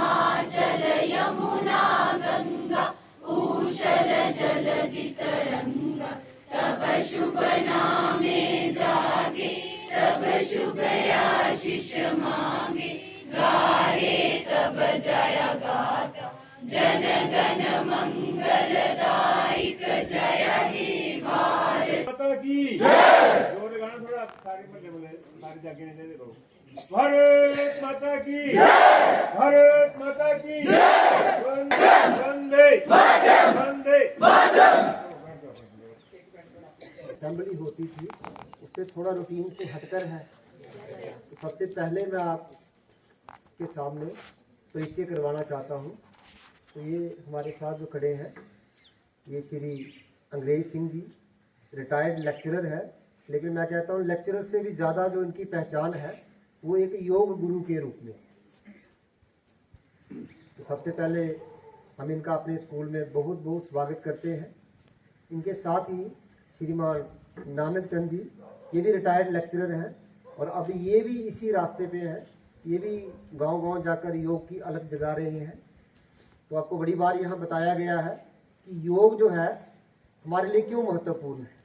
हिमाचल यमुना गंगा ऊषल जलधि तरंगा तब शुभ नामे जागे तब शुभ आशीष मांगे गाहे तब जय गाथा जन गण मंगलदायक जय हे भारत माता की जय। जोर गाना थोड़ा सारे बोले सारी जाके नहीं दे दो। भारत माता की जय। भारत माता की जय। वंदे वंदे वंदे। असेंबली होती थी उससे थोड़ा रूटीन से हटकर है। तो सबसे पहले मैं आपके सामने परिचय करवाना चाहता हूँ। तो ये हमारे साथ जो खड़े हैं ये श्री अंग्रेज सिंह जी रिटायर्ड लेक्चरर है, लेकिन मैं कहता हूँ लेक्चरर से भी ज़्यादा जो इनकी पहचान है वो एक योग गुरु के रूप में। तो सबसे पहले हम इनका अपने स्कूल में बहुत बहुत स्वागत करते हैं। इनके साथ ही श्रीमान नानक चंद जी ये भी रिटायर्ड लेक्चरर हैं और अभी ये भी इसी रास्ते पे हैं। ये भी गांव-गांव जाकर योग की अलग जगा रहे हैं। तो आपको बड़ी बार यहाँ बताया गया है कि योग जो है हमारे लिए क्यों महत्वपूर्ण है।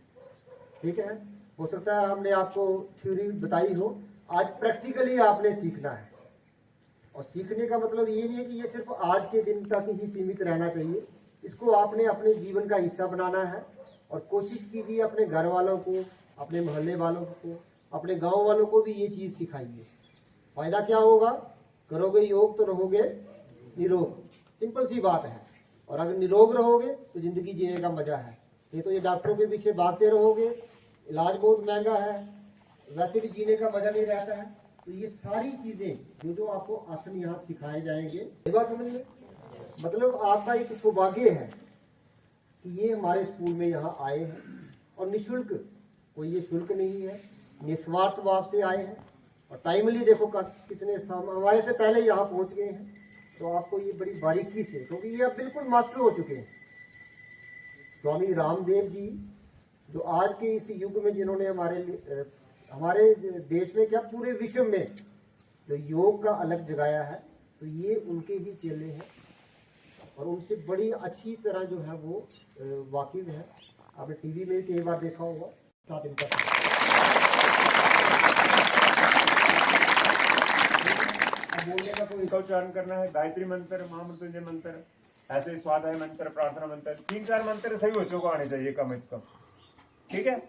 ठीक है, हो सकता है हमने आपको थ्योरी बताई हो, आज प्रैक्टिकली आपने सीखना है। और सीखने का मतलब ये नहीं है कि ये सिर्फ आज के दिन तक ही सीमित रहना चाहिए, इसको आपने अपने जीवन का हिस्सा बनाना है। और कोशिश कीजिए अपने घर वालों को, अपने मोहल्ले वालों को, अपने गांव वालों को भी ये चीज़ सिखाइए। फ़ायदा क्या होगा, करोगे योग तो रहोगे निरोग, सिंपल सी बात है। और अगर निरोग रहोगे तो ज़िंदगी जीने का मज़ा है। नहीं तो ये डॉक्टरों के पीछे भागते रहोगे, इलाज बहुत महंगा है, वैसे भी जीने का मज़ा नहीं रहता है। तो ये सारी चीज़ें जो आपको आसन यहाँ सिखाए जाएंगे, एक बात समझ लें, मतलब आपका एक सौभाग्य है कि ये हमारे स्कूल में यहाँ आए हैं और निःशुल्क, कोई ये शुल्क नहीं है, निस्वार्थ भाव से आए हैं। और टाइमली देखो कितने हमारे से पहले यहाँ पहुँच गए हैं। तो आपको ये बड़ी बारीकी से, क्योंकि ये अब बिल्कुल मास्टर हो चुके हैं। स्वामी रामदेव जी जो आज के इस युग में जिन्होंने हमारे देश में क्या पूरे विश्व में जो योग का अलग जगाया है, तो ये उनके ही चेले हैं और उनसे बड़ी अच्छी तरह जो है वो वाकिफ है। आपने टीवी में कई बार देखा होगा। साथ इनका बोलने का कोई उच्चारण करना है, गायत्री मंत्र, महामृत्युंजय मंत्र, ऐसे स्वाध्याय मंत्र, प्रार्थना मंत्र, 3-4 मंत्र सही बच्चों को आने चाहिए कम से कम। ठीक है,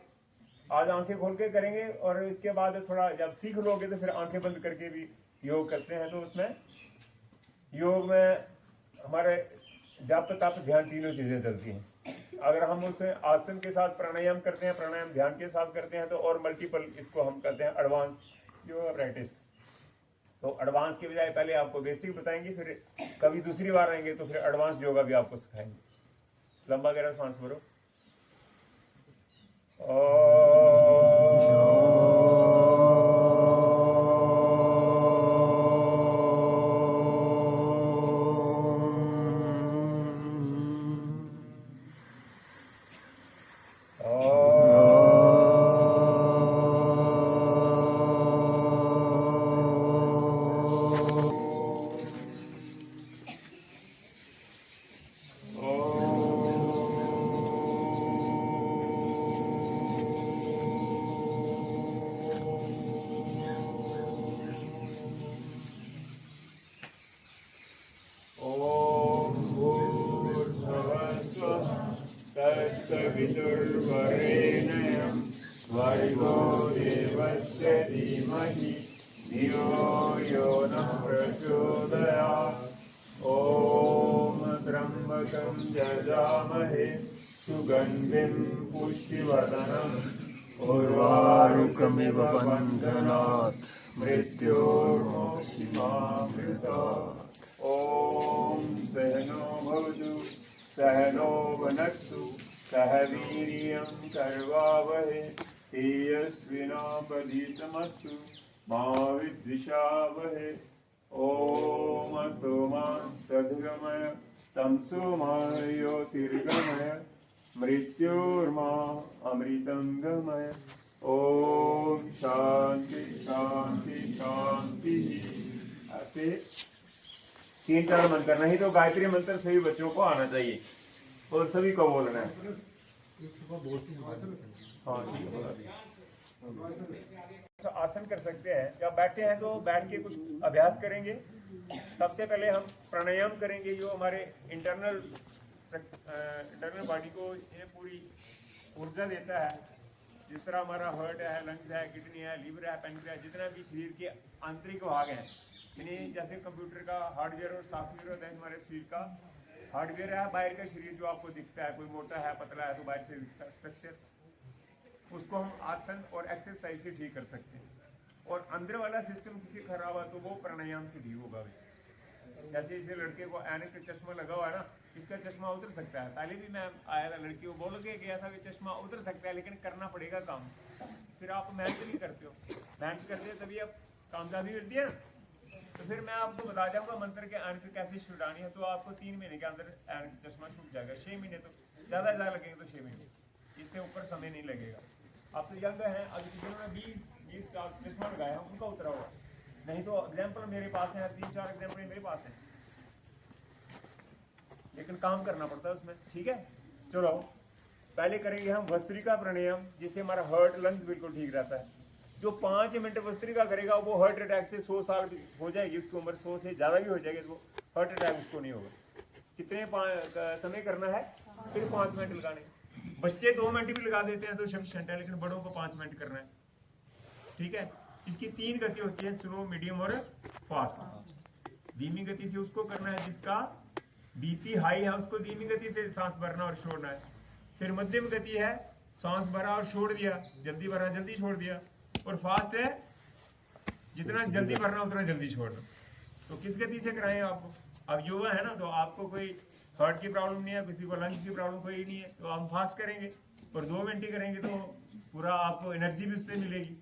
आज आंखें खोल के करेंगे और इसके बाद थोड़ा जब सीख लोगे तो फिर आंखें बंद करके भी योग करते हैं। तो उसमें योग में हमारे जप तप ध्यान तीनों चीजें चलती हैं। अगर हम उसे आसन के साथ प्राणायाम करते हैं, प्राणायाम ध्यान के साथ करते हैं, तो और मल्टीपल इसको हम करते हैं एडवांस योगा प्रैक्टिस। तो एडवांस की बजाय पहले आपको बेसिक बताएंगे, फिर कभी दूसरी बार आएंगे तो फिर एडवांस योगा भी आपको सिखाएंगे। लंबा गहरा सांस भरो। विदुर्वरेण्यं भर्गो देवस्य धीमहि धियो यो नः प्रचोदयात्। ॐ त्र्यम्बकं यजामहे सुगन्धिं पुष्टिवर्धनम् उर्वारुकमिव बन्धनात् मृत्योर्मुक्षीमामृतात्। ॐ सहनो भवतु सहनो भुनक्तु सह वीर्यं करवावहै तेजस्विनावधीतमस्तु मा विद्विषावहै। ॐ अस्तु मा सद्गमय तमसो मा ज्योतिर्गमय मृत्योर्मा अमृतं गमय। ॐ शांति शांति शांति। ऐसे 3-4 मंत्र, नहीं तो गायत्री मंत्र सभी बच्चों को आना चाहिए और सभी को बोलना है। हाँ ठीक है। तो आसन कर सकते हैं, जब बैठे हैं तो बैठ के कुछ अभ्यास करेंगे। सबसे पहले हम प्राणायाम करेंगे, जो हमारे इंटरनल बॉडी को ये पूरी ऊर्जा देता है। जिस तरह हमारा हार्ट है, लंग्स है, किडनी है, लीवर है, पैनक्रियास, जितना भी शरीर के आंतरिक भाग हैं, यानी जैसे कंप्यूटर का हार्डवेयर और सॉफ्टवेयर होता है, हमारे शरीर का हार्डवेयर है बाहर का शरीर जो आपको दिखता है, कोई मोटा है पतला है तो बाहर से दिखता है स्ट्रक्चर, उसको हम आसन और एक्सरसाइज से ठीक कर सकते हैं। और अंदर वाला सिस्टम किसी खराब है तो वो प्राणायाम से ठीक होगा। जैसे इसे लड़के को ऐनक का चश्मा लगा हुआ है ना, इसका चश्मा उतर सकता है। पहले भी मैं आया था, लड़की को बोल के गया था कि चश्मा उतर सकता है, लेकिन करना पड़ेगा काम। फिर आप मेहनत नहीं करते हो, मेहनत करते हो तभी आप कामयाबी मिलती है ना। तो फिर मैं आपको बता जाऊंगा मंत्र के ऐनक कैसे छुड़ानी है, तो आपको 3 महीने के अंदर ऐनक चश्मा छूट जाएगा। 6 महीने तो ज़्यादा लगेंगे, तो 6 महीने, इससे ऊपर समय नहीं लगेगा। आप तो यंग हैं, अभी जिन्होंने 20 साल चश्मा लगाया उनका उतरा हुआ, नहीं तो एग्जाम्पल मेरे पास है, 3-4 एग्जाम्पल मेरे पास है, लेकिन काम करना पड़ता है उसमें। ठीक है, चलो पहले करेंगे हम भस्त्रिका प्राणायाम, जिससे हमारा हार्ट लंग्स बिल्कुल ठीक रहता है। जो 5 मिनट भस्त्रिका करेगा वो हार्ट अटैक से 100 साल हो जाएगी, उसकी उम्र 100 से ज़्यादा भी हो जाएगी तो हार्ट अटैक उसको नहीं होगा। कितने समय करना है, फिर 5 मिनट लगाने। बच्चे 2 मिनट भी लगा देते हैं तो सफिशिएंट है, लेकिन बड़ों को 5 मिनट करना है। ठीक है, इसकी 3 गति होती है, स्लो, मीडियम और फास्ट। धीमी गति से उसको करना है जिसका बीपी हाई है, उसको धीमी गति से सांस भरना और छोड़ना है। फिर मध्यम गति है, सांस भरा और छोड़ दिया, जल्दी भरा जल्दी छोड़ दिया। और फास्ट है, जितना जल्दी भरना उतना जल्दी छोड़ना। तो किस गति से कराएं आपको? अब युवा है ना, तो आपको कोई हार्ट की प्रॉब्लम नहीं है, किसी को लंग्स की प्रॉब्लम कोई नहीं है, तो हम फास्ट करेंगे और 2 मिनट ही करेंगे तो पूरा आपको एनर्जी भी उससे मिलेगी।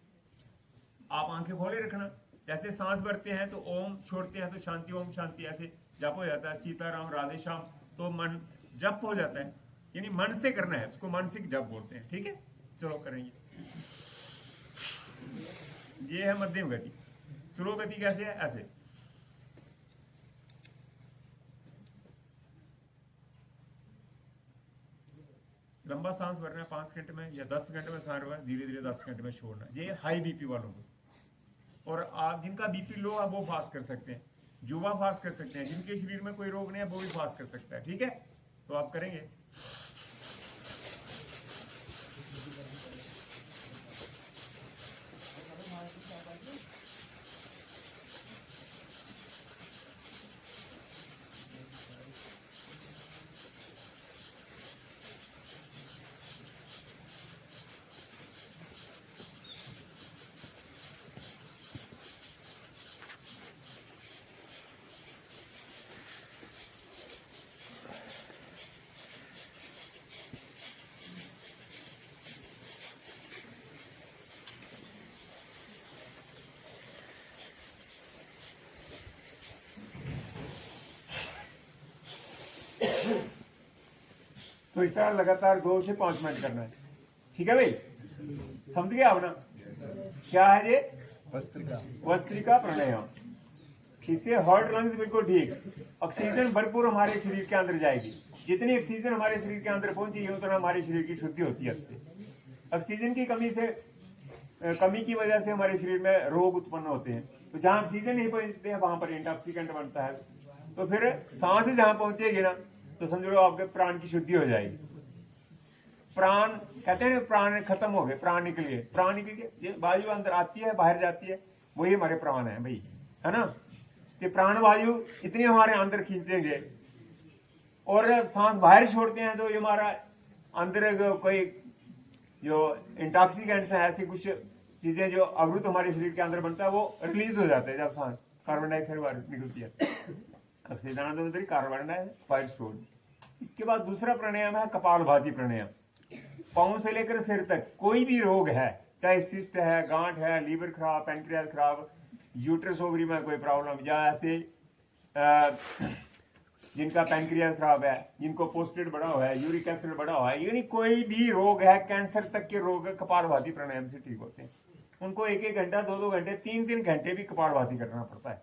आप आंखें खोले रखना, जैसे सांस भरते हैं तो ओम, छोड़ते हैं तो शांति ओम शांति, ऐसे जप हो जाता है, सीताराम राधे श्याम, तो मन जप हो जाता है। यानी मन से करना है, उसको मानसिक जप बोलते हैं। ठीक है, चलो करेंगे। ये है मध्यम गति। स्लो गति कैसे है? ऐसे लंबा सांस भरना है 5 घंटे में या 10 घंटे में सांस भरना, धीरे धीरे 10 घंटे में छोड़ना। ये हाई बीपी वालों को। और आप जिनका बीपी लो है वो फास्ट कर सकते हैं, युवा फास्ट कर सकते हैं, जिनके शरीर में कोई रोग नहीं है वो भी फास्ट कर सकता है। ठीक है, तो आप करेंगे। तो इस तरह लगातार 2 से 5 मिनट करना है। ठीक है भाई, समझ गया आप ना? क्या है ये? भस्त्रिका प्राणायाम। इससे हार्ट लंग्स बिल्कुल ठीक, ऑक्सीजन भरपूर हमारे शरीर के अंदर जाएगी। जितनी ऑक्सीजन हमारे शरीर के अंदर पहुंची उतना हमारे शरीर की शुद्धि होती है। इससे ऑक्सीजन की कमी की वजह से हमारे शरीर में रोग उत्पन्न होते हैं। तो जहाँ ऑक्सीजन नहीं पहुंचते हैं वहां पर इंटॉक्सिकेंट बनता है। तो फिर सांस जहाँ पहुंचेगी ना, तो समझ लो आपके प्राण की शुद्धि हो जाएगी। प्राण कहते हैं प्राण खत्म हो गए, प्राण निकल गए, प्राण निकल गए। ये वायु अंदर आती है बाहर जाती है, वही हमारे प्राण है भाई, है ना। कि प्राण वायु इतनी हमारे अंदर खींचेंगे और सांस बाहर छोड़ते हैं तो ये हमारा अंदर कोई जो इंटॉक्सिकेंट्स है, ऐसी कुछ चीजें जो अवरुद्ध हमारे शरीर के अंदर बनता है वो रिलीज हो जाते हैं जब सांस कार्बन डाइऑक्साइड बाहर निकलती है। ऑक्सीजन कार्बन डाइऑक्साइड छोड़। इसके बाद दूसरा प्राणायाम है कपालभाति प्राणायाम। पाँव से लेकर सिर तक कोई भी रोग है, चाहे सिस्ट है, गांठ है, लीवर खराब, पैनक्रियास खराब, यूट्रस ओवरी में कोई प्रॉब्लम, या ऐसे जिनका पैनक्रियास खराब है, जिनको पोस्टेट बढ़ा हुआ है, यूरिक एसिड बढ़ा हुआ है, यानी कोई भी रोग है, कैंसर तक के रोग कपालभाति प्राणायाम से ठीक होते हैं। उनको 1-1 घंटा, 2-2 घंटे, 3-3 घंटे भी कपालभाति करना पड़ता है।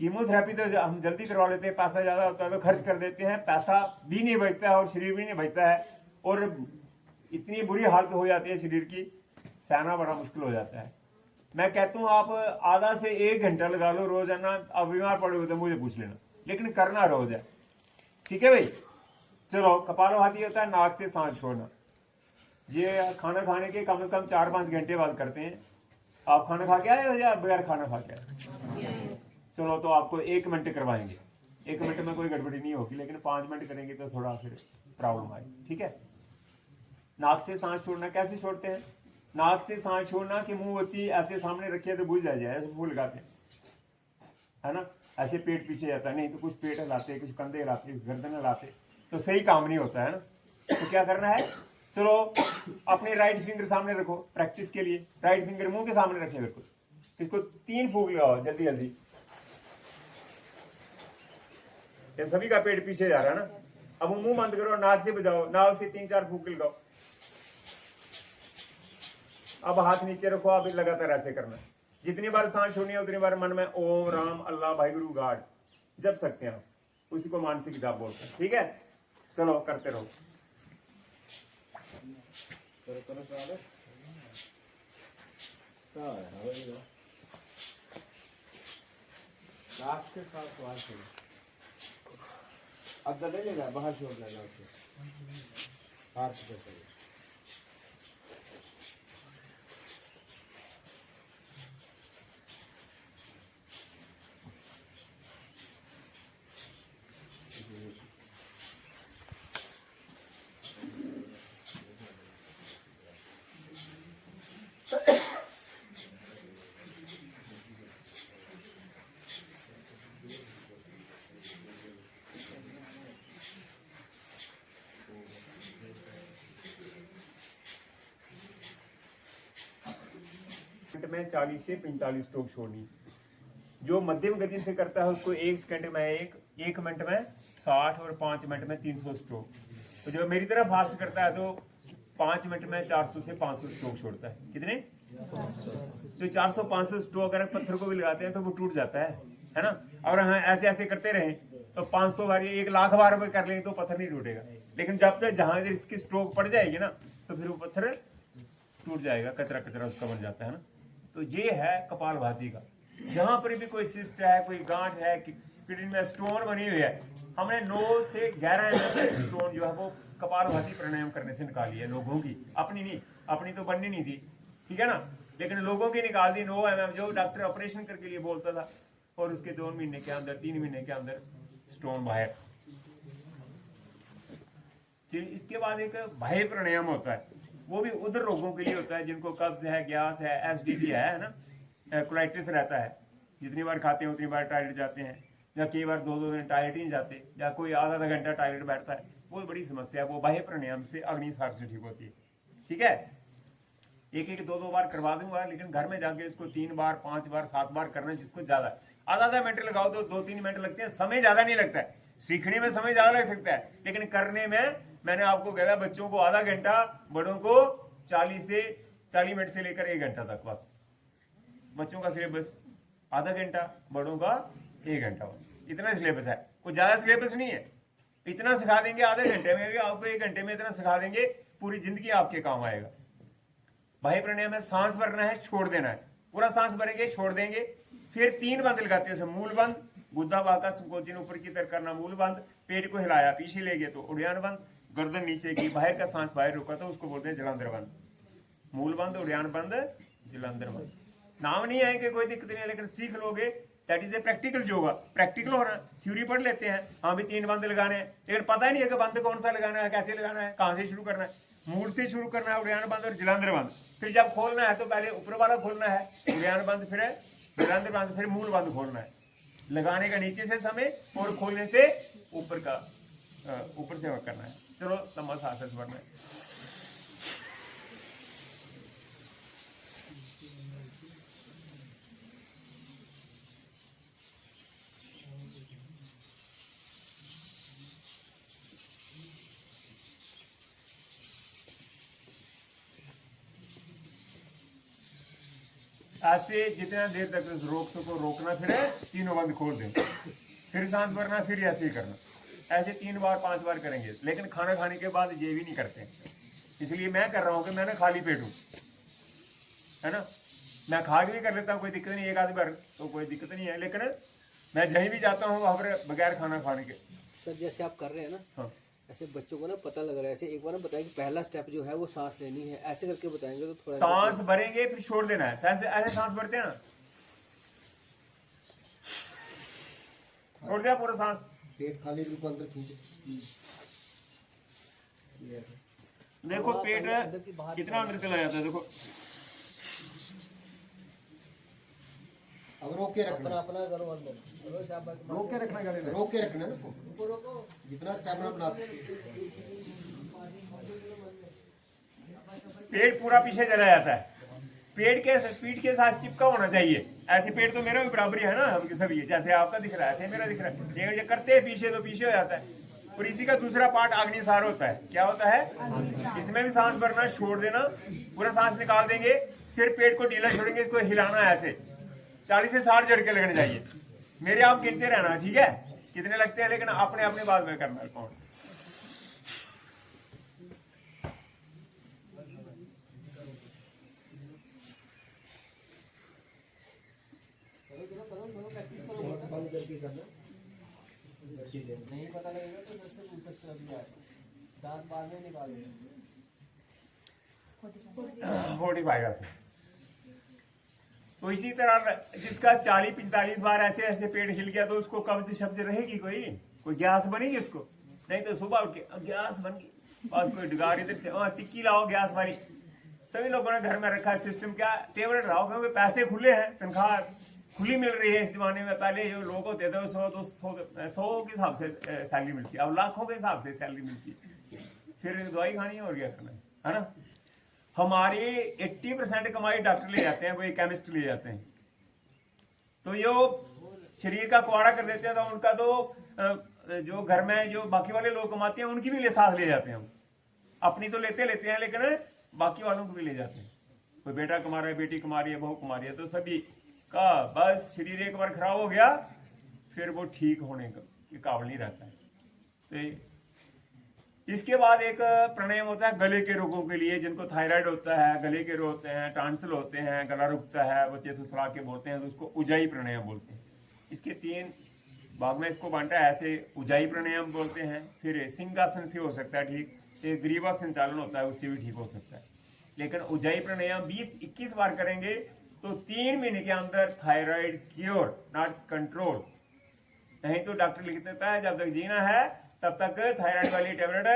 कीमोथेरेपी तो हम जल्दी करवा लेते हैं, पैसा ज्यादा होता है तो खर्च कर देते हैं, पैसा भी नहीं बचता है और शरीर भी नहीं बचता है, और इतनी बुरी हालत हो जाती है शरीर की, सहना बड़ा मुश्किल हो जाता है। मैं कहता हूँ आप आधा से 1 घंटा लगा लो रोजाना, आप बीमार पड़े हो तो मुझे पूछ लेना, लेकिन करना रोज है, ठीक है भाई। चलो, कपालभाति होता है नाक से सांस छोड़ना। ये खाना खाने के कम से कम 4-5 घंटे बाद करते हैं। आप खाना खा के आए हो या बगैर खाना खा के आए? चलो, तो आपको 1 मिनट करवाएंगे। 1 मिनट में कोई गड़बड़ी नहीं होगी, लेकिन 5 मिनट करेंगे तो थोड़ा फिर प्रॉब्लम आएगी, ठीक है। नाक से सांस छोड़ना कैसे छोड़ते हैं? नाक से सांस छोड़ना कि मुंहवती ऐसे सामने रखिए तो बुझ जाए, ऐसे फूल लगाते हैं, है ना, ऐसे पेट पीछे जाता है, नहीं तो कुछ पेट हिलाते, कुछ कंधे हिलाते, कुछ गर्दन हिलाते, तो सही काम नहीं होता है ना। तो क्या करना है, चलो अपने राइट फिंगर सामने रखो प्रैक्टिस के लिए, राइट फिंगर मुंह के सामने रखे बिल्कुल, इसको 3 फूंक लगाओ जल्दी जल्दी। ये सभी का पेट पीछे जा रहा है ना। अब मुंह बंद करो, नाक से बजाओ, नाक से 3-4 फूंक लगाओ। अब हाथ नीचे रखो, आप लगातार ऐसे करना है। जितनी बार सांस छोड़नी है उतनी बार मन में ओम राम अल्लाह वाहिगुरु गॉड जप सकते हैं आप, उसी को मानसिक जाप बोलते हैं, ठीक है। चलो करते रहो। अब ले लेगा, बाहर छोड़ देगा उसे, हाथ से करेगा। में 40 से 45 स्ट्रोक छोड़नी। जो मध्यम गति से करता है उसको 1 सेकंड में 1 मिनट में 60 और 5 मिनट में 300 स्ट्रोक। तो जो मेरी तरह फास्ट करता है तो 5 मिनट में 400 से 500 स्ट्रोक छोड़ता है। कितने? तो 400-500 स्ट्रोक अगर पत्थर को भी लगाते हैं तो वो टूट जाता है ना। और हाँ, ऐसे ऐसे करते रहें तो 500 बार 1,00,000 बार भी कर लेंगे तो पत्थर नहीं टूटेगा। लेकिन जब तक जहां इसकी स्ट्रोक पड़ जाएगी ना तो फिर वो पत्थर टूट जाएगा, कचरा कचरा उसका बन जाता है ना। तो ये है कपालभाति का। जहां पर भी कोई सिस्ट है, कोई गांठ है, किडनी में स्टोन बनी हुई है, हमने 9 से 11 स्टोन जो है वो कपालभाति प्राणायाम करने से निकाली है लोगों की, अपनी नहीं, अपनी तो बननी नहीं थी, ठीक है ना। लेकिन लोगों की निकाल दी 9 mm, जो डॉक्टर ऑपरेशन करके लिए बोलता था, और उसके 2 महीने के अंदर 3 महीने के अंदर स्टोन बाहर। इसके बाद एक बाह्य प्राणायाम होता है, वो भी उधर रोगों के लिए होता है जिनको कब्ज है, गैस है, एसिडिटी है ना, कोलाइटिस रहता है। जितनी बार खाते हैं उतनी बार टॉयलेट जाते हैं, या कई बार 2-2 दिन टॉयलेट ही नहीं जाते, या कोई आधा घंटा टॉयलेट बैठता है, वो बड़ी समस्या है। वो बाह्य प्राणायाम से अग्निसार से ठीक होती है, ठीक है। 1-2 बार करवा दूंगा, लेकिन घर में जाके इसको 3 बार 5 बार 7 बार करना, जिसको ज्यादा आधा मिनट लगाओ तो 2-3 मिनट लगते हैं, समय ज्यादा नहीं लगता है। सीखने में समय ज्यादा लग सकता है, लेकिन करने में मैंने आपको कहा बच्चों को आधा घंटा, बड़ों को 40 मिनट से लेकर 1 घंटा तक, बस बच्चों का सिलेबस आधा घंटा, बड़ों का 1 घंटा, बस इतना सिलेबस है। कोई ज्यादा सिलेबस नहीं है। इतना सिखा देंगे आधे घंटे में, आपको 1 घंटे में इतना सिखा देंगे, पूरी जिंदगी आपके काम आएगा। बाह्य प्राणायाम में सांस भरना है, छोड़ देना है, पूरा सांस भरेंगे, छोड़ देंगे, फिर 3 बंद लगाते हैं। मूल बंद, गुद्दा बाका संकोचन ऊपर की तरफ करना, मूल बंद, पेट को हिलाया पीछे ले गए तो उड़ान बंद, गर्दन नीचे की, बाहर का सांस बाहर रुका तो उसको बोलते हैं जलांधर बंद। मूल बंद, उड़ान बंद, जलांधर बंद। नाम नहीं आएंगे, कोई दिक्कत नहीं है, लेकिन सीख लोगे। That is a practical yoga. Practical हो रहा है, थ्योरी पढ़ लेते हैं, हाँ भी 3 बंद लगाने हैं, लेकिन पता ही नहीं है कि बंद कौन सा लगाना है, कैसे लगाना है, कहां से शुरू करना है। मूल से शुरू करना है, उड़ान बंद और जलांधर बंद। फिर जब खोलना है तो पहले ऊपर वाला खोलना है, उड़ान बंद, फिर जलांधर बंद, फिर मूल बंद खोलना है। लगाने का नीचे से समय और खोलने से ऊपर का, ऊपर से करना है। चलो लंबा सांस भरना है। ऐसे जितना देर तक रोक सको रोकना, फिर तीनों बंद खोल दें, फिर सांस भरना, फिर ऐसे ही करना। ऐसे 3 बार 5 बार करेंगे। लेकिन खाना खाने के बाद ये भी नहीं करते, इसलिए मैं कर रहा हूँ कि मैं ना खाली पेट हूँ, है ना। मैं खा के भी कर लेता हूँ, कोई दिक्कत नहीं, एक आध बार तो कोई दिक्कत नहीं है। लेकिन मैं जहीं भी जाता हूँ वहाँ पर बगैर खाना खाने के। सर जैसे आप कर रहे हैं ना, हाँ, ऐसे बच्चों को ना पता लग रहा है, ऐसे एक बार ना बताएं कि पहला स्टेप जो है वो सांस लेनी है, ऐसे करके बताएंगे तो थोड़ा सांस भरेंगे फिर छोड़ देना है। ऐसे ऐसे सांस भरते हैं ना, छोड़ दिया पूरा सांस। पेट खाली बिल्कुल अंदर खींचे। देखो पेट कितना अंदर चला जाता है, देखो। अब रोक के अपना रखना, अपना करो अंदर, चलो शाबाश। रोक के रखना गले में, रोक के रखना ना उसको, जितना स्टेमिना बना सके। पेट पूरा पीछे चला जाता है, पीठ के साथ चिपका होना चाहिए। ऐसे पेट तो मेरा भी बराबर ही है ना, हम सभी जैसे आपका दिख रहा है ऐसे मेरा दिख रहा है। ये जो करते हैं पीछे तो पीछे हो जाता है। और इसी का दूसरा पार्ट अग्निसार होता है। क्या होता है? इसमें भी सांस भरना, छोड़ देना, पूरा सांस निकाल देंगे, फिर पेट को ढीला छोड़ेंगे, इसको हिलाना है ऐसे 40 से 60 झटके लगने चाहिए। मेरे आप गिनते रहना, ठीक है, कितने लगते हैं, लेकिन अपने अपने बाद में करना है। कौन प्रैक्टिस करो, बंद करके करना। नहीं पता लगेगा तो दस से पूछ सकते हो, अभी आएगा दांत बाद में निकाल देंगे। 45 से। तो इसी तरह जिसका 40-45 बार ऐसे ऐसे पेट हिल गया तो उसको कब्ज शब्द रहेगी, कोई गैस बनेगी उसको? नहीं तो सुबह उठ के गैस बन गई और कोई गाड़ी इधर से टिक्की लाओ गैस वाली। सभी लोगों ने घर में रखा है सिस्टम। क्या टेबलेट लाओ, क्योंकि पैसे खुले हैं, तनख्वाह खुली मिल रही है इस जमाने में। पहले जो लोग होते थे 100 के हिसाब से सैलरी मिलती है, अब लाखों के हिसाब से सैलरी मिलती है। फिर दवाई खानी है और क्या करना है ना। हमारी 80% कमाई डॉक्टर ले जाते हैं, कोई केमिस्ट ले जाते हैं। तो ये शरीर का कुआड़ा कर देते हैं, तो उनका तो जो घर में जो बाकी वाले लोग कमाते हैं उनकी भी साथ ले जाते हैं। अपनी तो लेते हैं, लेकिन बाकी वालों को भी ले जाते हैं। कोई बेटा कमा रहा है, बेटी कमा रही है, बहू कमा रही है, तो सभी का बस शरीर एक बार खराब हो गया फिर वो ठीक होने के काबिल नहीं रहता है। तो इसके बाद एक प्राणायाम होता है गले के रोगों के लिए, जिनको थायराइड होता है, गले के रोग होते हैं, टांसिल होते हैं, गला रुकता है, बच्चे थुथरा के बोलते हैं, तो उसको उजाई प्राणायाम बोलते हैं। इसके 3 भाग में इसको बांटा है। ऐसे उजाई प्राणायाम बोलते हैं। फिर सिंहासन से हो सकता है ठीक, एक ग्रीवा संचालन होता है, उससे भी ठीक हो सकता है। लेकिन उजाई प्राणायाम 20-21 बार करेंगे तो 3 महीने के अंदर थायराइड क्योर, नॉट कंट्रोल। नहीं तो डॉक्टर लिख देता है जब तक जीना है तब तक थायराइड वाली टेबलेट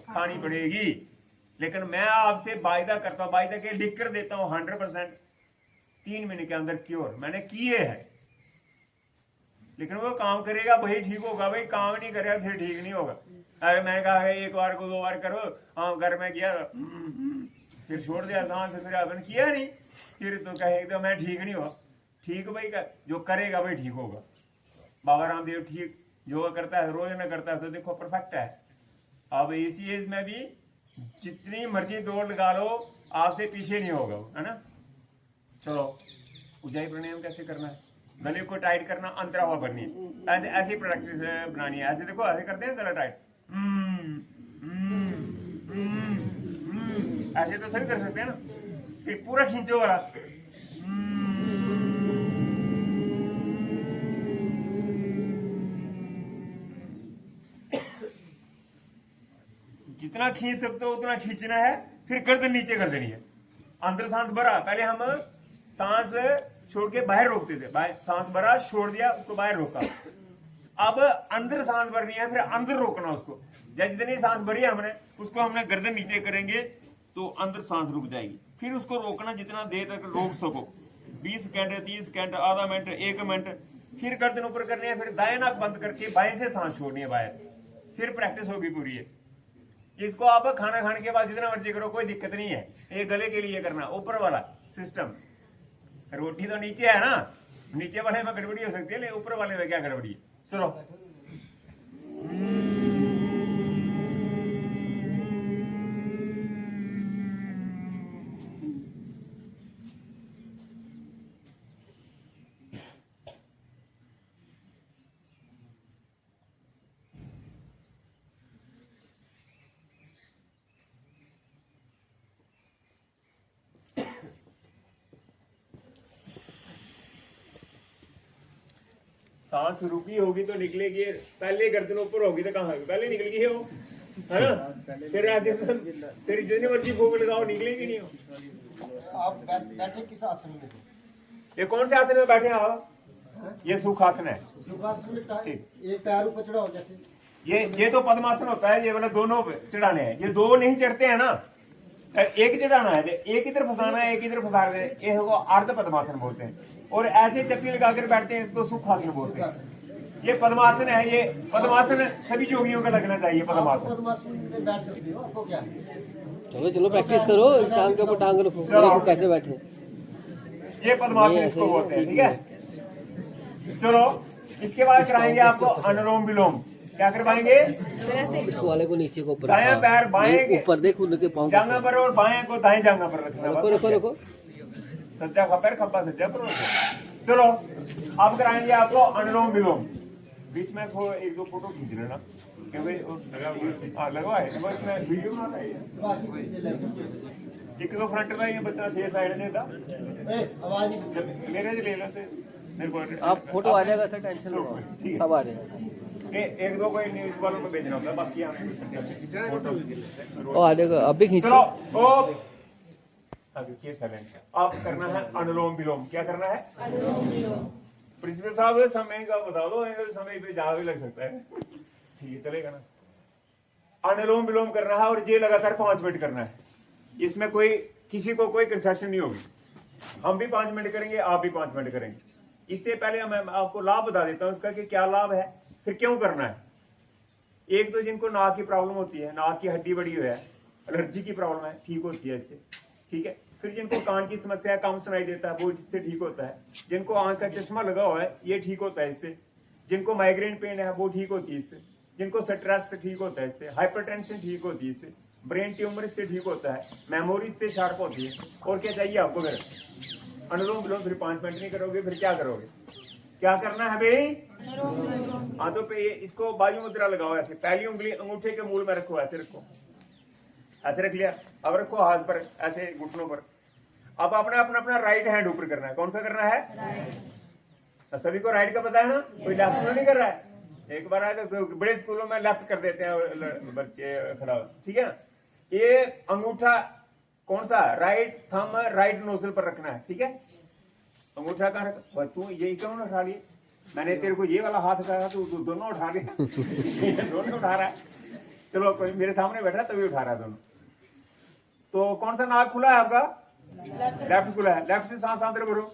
खानी पड़ेगी। लेकिन मैं आपसे वायदा करता हूँ, वायदा के लिख कर देता हूँ 100% 3 महीने के अंदर क्योर मैंने किए हैं। लेकिन वो काम करेगा वही ठीक होगा, भाई काम नहीं करेगा फिर ठीक नहीं होगा। अरे मैंने कहा है 1 बार को 2 बार करो, हाँ घर में गया फिर छोड़ दिया सांस, फिर आपने किया नहीं, फिर तो कहेगा मैं ठीक नहीं हुआ। ठीक भाई का जो करेगा भाई ठीक होगा। बाबा रामदेव ठीक योगा करता है, रोज न करता है तो देखो परफेक्ट है। अब इसी एज में भी जितनी मर्जी दौड़ लगा लो आपसे पीछे नहीं होगा, है ना। चलो उजाई प्राणायाम कैसे करना है? गले को टाइट करना, अंतरा हवा भरनी है, ऐसे ऐसी प्रैक्टिस बनानी है। ऐसे देखो ऐसे करते हैं गला टाइट, ऐसे तो सभी कर सकते हैं ना। फिर पूरा खींचो वाला, जितना खींच सकते हो उतना खींचना है। फिर गर्दन नीचे कर देनी है। अंदर सांस भरा, पहले हम सांस छोड़ के बाहर रोकते थे, सांस भरा छोड़ दिया, उसको बाहर रोका। अब अंदर सांस भरनी है, फिर अंदर रोकना उसको। जैसे जितनी सांस भरी है हमने, उसको हमने गर्दन नीचे करेंगे तो अंदर सांस रुक जाएगी। फिर उसको रोकना जितना देर तक रोक सको, 20 सेकंड, 30 सेकंड, आधा मिनट, 1 मिनट। फिर गर्दन ऊपर करनी है, फिर दाएं नाक बंद करके बाएं से सांस छोड़नी है बाहर। फिर प्रैक्टिस होगी पूरी है। इसको आप खाना खाने के बाद जितना मर्जी करो, कोई दिक्कत नहीं है। ये गले के लिए करना, ऊपर वाला सिस्टम। रोटी तो नीचे है ना, नीचे वाले में गड़बड़ी हो सकती है, लेकिन ऊपर वाले में क्या गड़बड़ी है। चलो सांस रुकी होगी तो निकलेगी, पहले गर्दन ऊपर होगी तो कहाँ होगी, पहले निकल गई है वो, है ना। फिर ऐसे तेरी जितनी मर्जी भूख लगाओ निकलेगी नहीं हो। आप बैठे किस आसन में थे? ये कौन से आसन में बैठे हैं आप? ये सुखासन है। सुखासन में एक पैर ऊपर चढ़ाओ जैसे। ये तो पद्मासन होता है, ये वाला दोनों चढ़ाने हैं, ये दो नहीं चढ़ते हैं ना, एक चढ़ाना है, एक इधर फंसाना है, एक इधर फंसा रहे हैं, ये को अर्ध पद्मासन बोलते हैं। और ऐसे चक्की लगाकर बैठते हैं, इसको सुखासन बोलते हैं। ये पद्मासन है, ये पद्मासन सभी योगियों का लगना चाहिए। पद्मासन पद्मासन में बैठ सकते हो, आपको क्या है? चलो चलो प्रैक्टिस करो, टांग के ऊपर टांग रखो, देखो कैसे बैठे। ये पद्मासन इसको बोलते हैं, ठीक है। चलो इसके बाद कराएंगे आपको अनुलोम विलोम। क्या करवाएंगे? इस वाले को नीचे को ऊपर, दायां पैर बाएं ऊपर देख, उनके पांव जांघा पर और बाएं को दाएं जांघा पर रखना। रखो रखो रखो। सज्जा खपर खप्पा सज्जा पर। चलो अब कराएंगे आपको अनुलोम विलोम। बीच में एक दो फोटो खींच लेना, क्योंकि लगवा है इसमें वीडियो बनाना है। एक दो फ्रंट का ये बच्चा थे साइड ने था, आवाज मेरे से ले लेते मेरे को। आप फोटो आ जाएगा सर, टेंशन लो, सब आ जाएगा। एक दो कोई न्यूज वालों को भेजना होता है, बाकी फोटो ओ आ जाएगा, अब भी खींच चलो। ओ आप करना है अनुलोम विलोम। क्या करना है? प्रिंसिपल साहब समय का बता दो, समय पे जा भी लग सकता है, ठीक है चलेगा ना। अनुलोम विलोम करना है और ये लगातार 5 मिनट करना है। इसमें कोई किसी को कोई कंसेशन नहीं होगी। हम भी 5 मिनट करेंगे, आप भी 5 मिनट करेंगे। इससे पहले मैं आपको लाभ बता देता हूँ इसका कि क्या लाभ है, फिर क्यों करना है। एक तो जिनको नाक की प्रॉब्लम होती है, नाक की हड्डी बड़ी है, एलर्जी की प्रॉब्लम है, ठीक होती है इससे, ठीक है। फिर जिनको कान की समस्या है, कम सुनाई देता है, वो इससे ठीक होता है। जिनको आंख का चश्मा लगा हुआ है, ये ठीक होता है इससे। जिनको माइग्रेन पेन है, वो ठीक होती है इससे। जिनको स्ट्रेस से ठीक होता है इससे। हाइपरटेंशन ठीक होती है इससे। ब्रेन ट्यूमर से ठीक होता है। मेमोरी से शार्प होती है। और क्या चाहिए आपको? फिर अनुलोम विलोम फिर 5 मिनट नहीं करोगे, फिर क्या करोगे? क्या करना है भाई? हाथों पे इसको बाजू मुद्रा लगाओ, ऐसे पहली उंगली अंगूठे के मूल में रखो, ऐसे रखो, ऐसे रख लिया। अब रखो हाथ पर ऐसे घुटनों पर। अब अपना अपना अपना राइट हैंड ऊपर करना है। कौन सा करना है? राइट। सभी को राइट का पता है ना, कोई लेफ्ट में नहीं कर रहा है। एक बार आए तो बड़े स्कूलों में लेफ्ट कर देते हैं बच्चे खराब, ठीक है ना। ये अंगूठा कौन सा? राइट थंब राइट नोजल पर रखना है, ठीक है। अंगूठा कहाँ रखा? तू यही क्यों उठा रही है? मैंने तेरे को ये वाला हाथ कहा, तू दोनों उठा रही है। दोनों उठा रहा है। चलो कोई मेरे सामने बैठा तभी उठा रहा है दोनों। तो कौन सा नाक खुला है आपका? लेफ्ट खुला है। लेफ्ट से सांस अंदर भरो।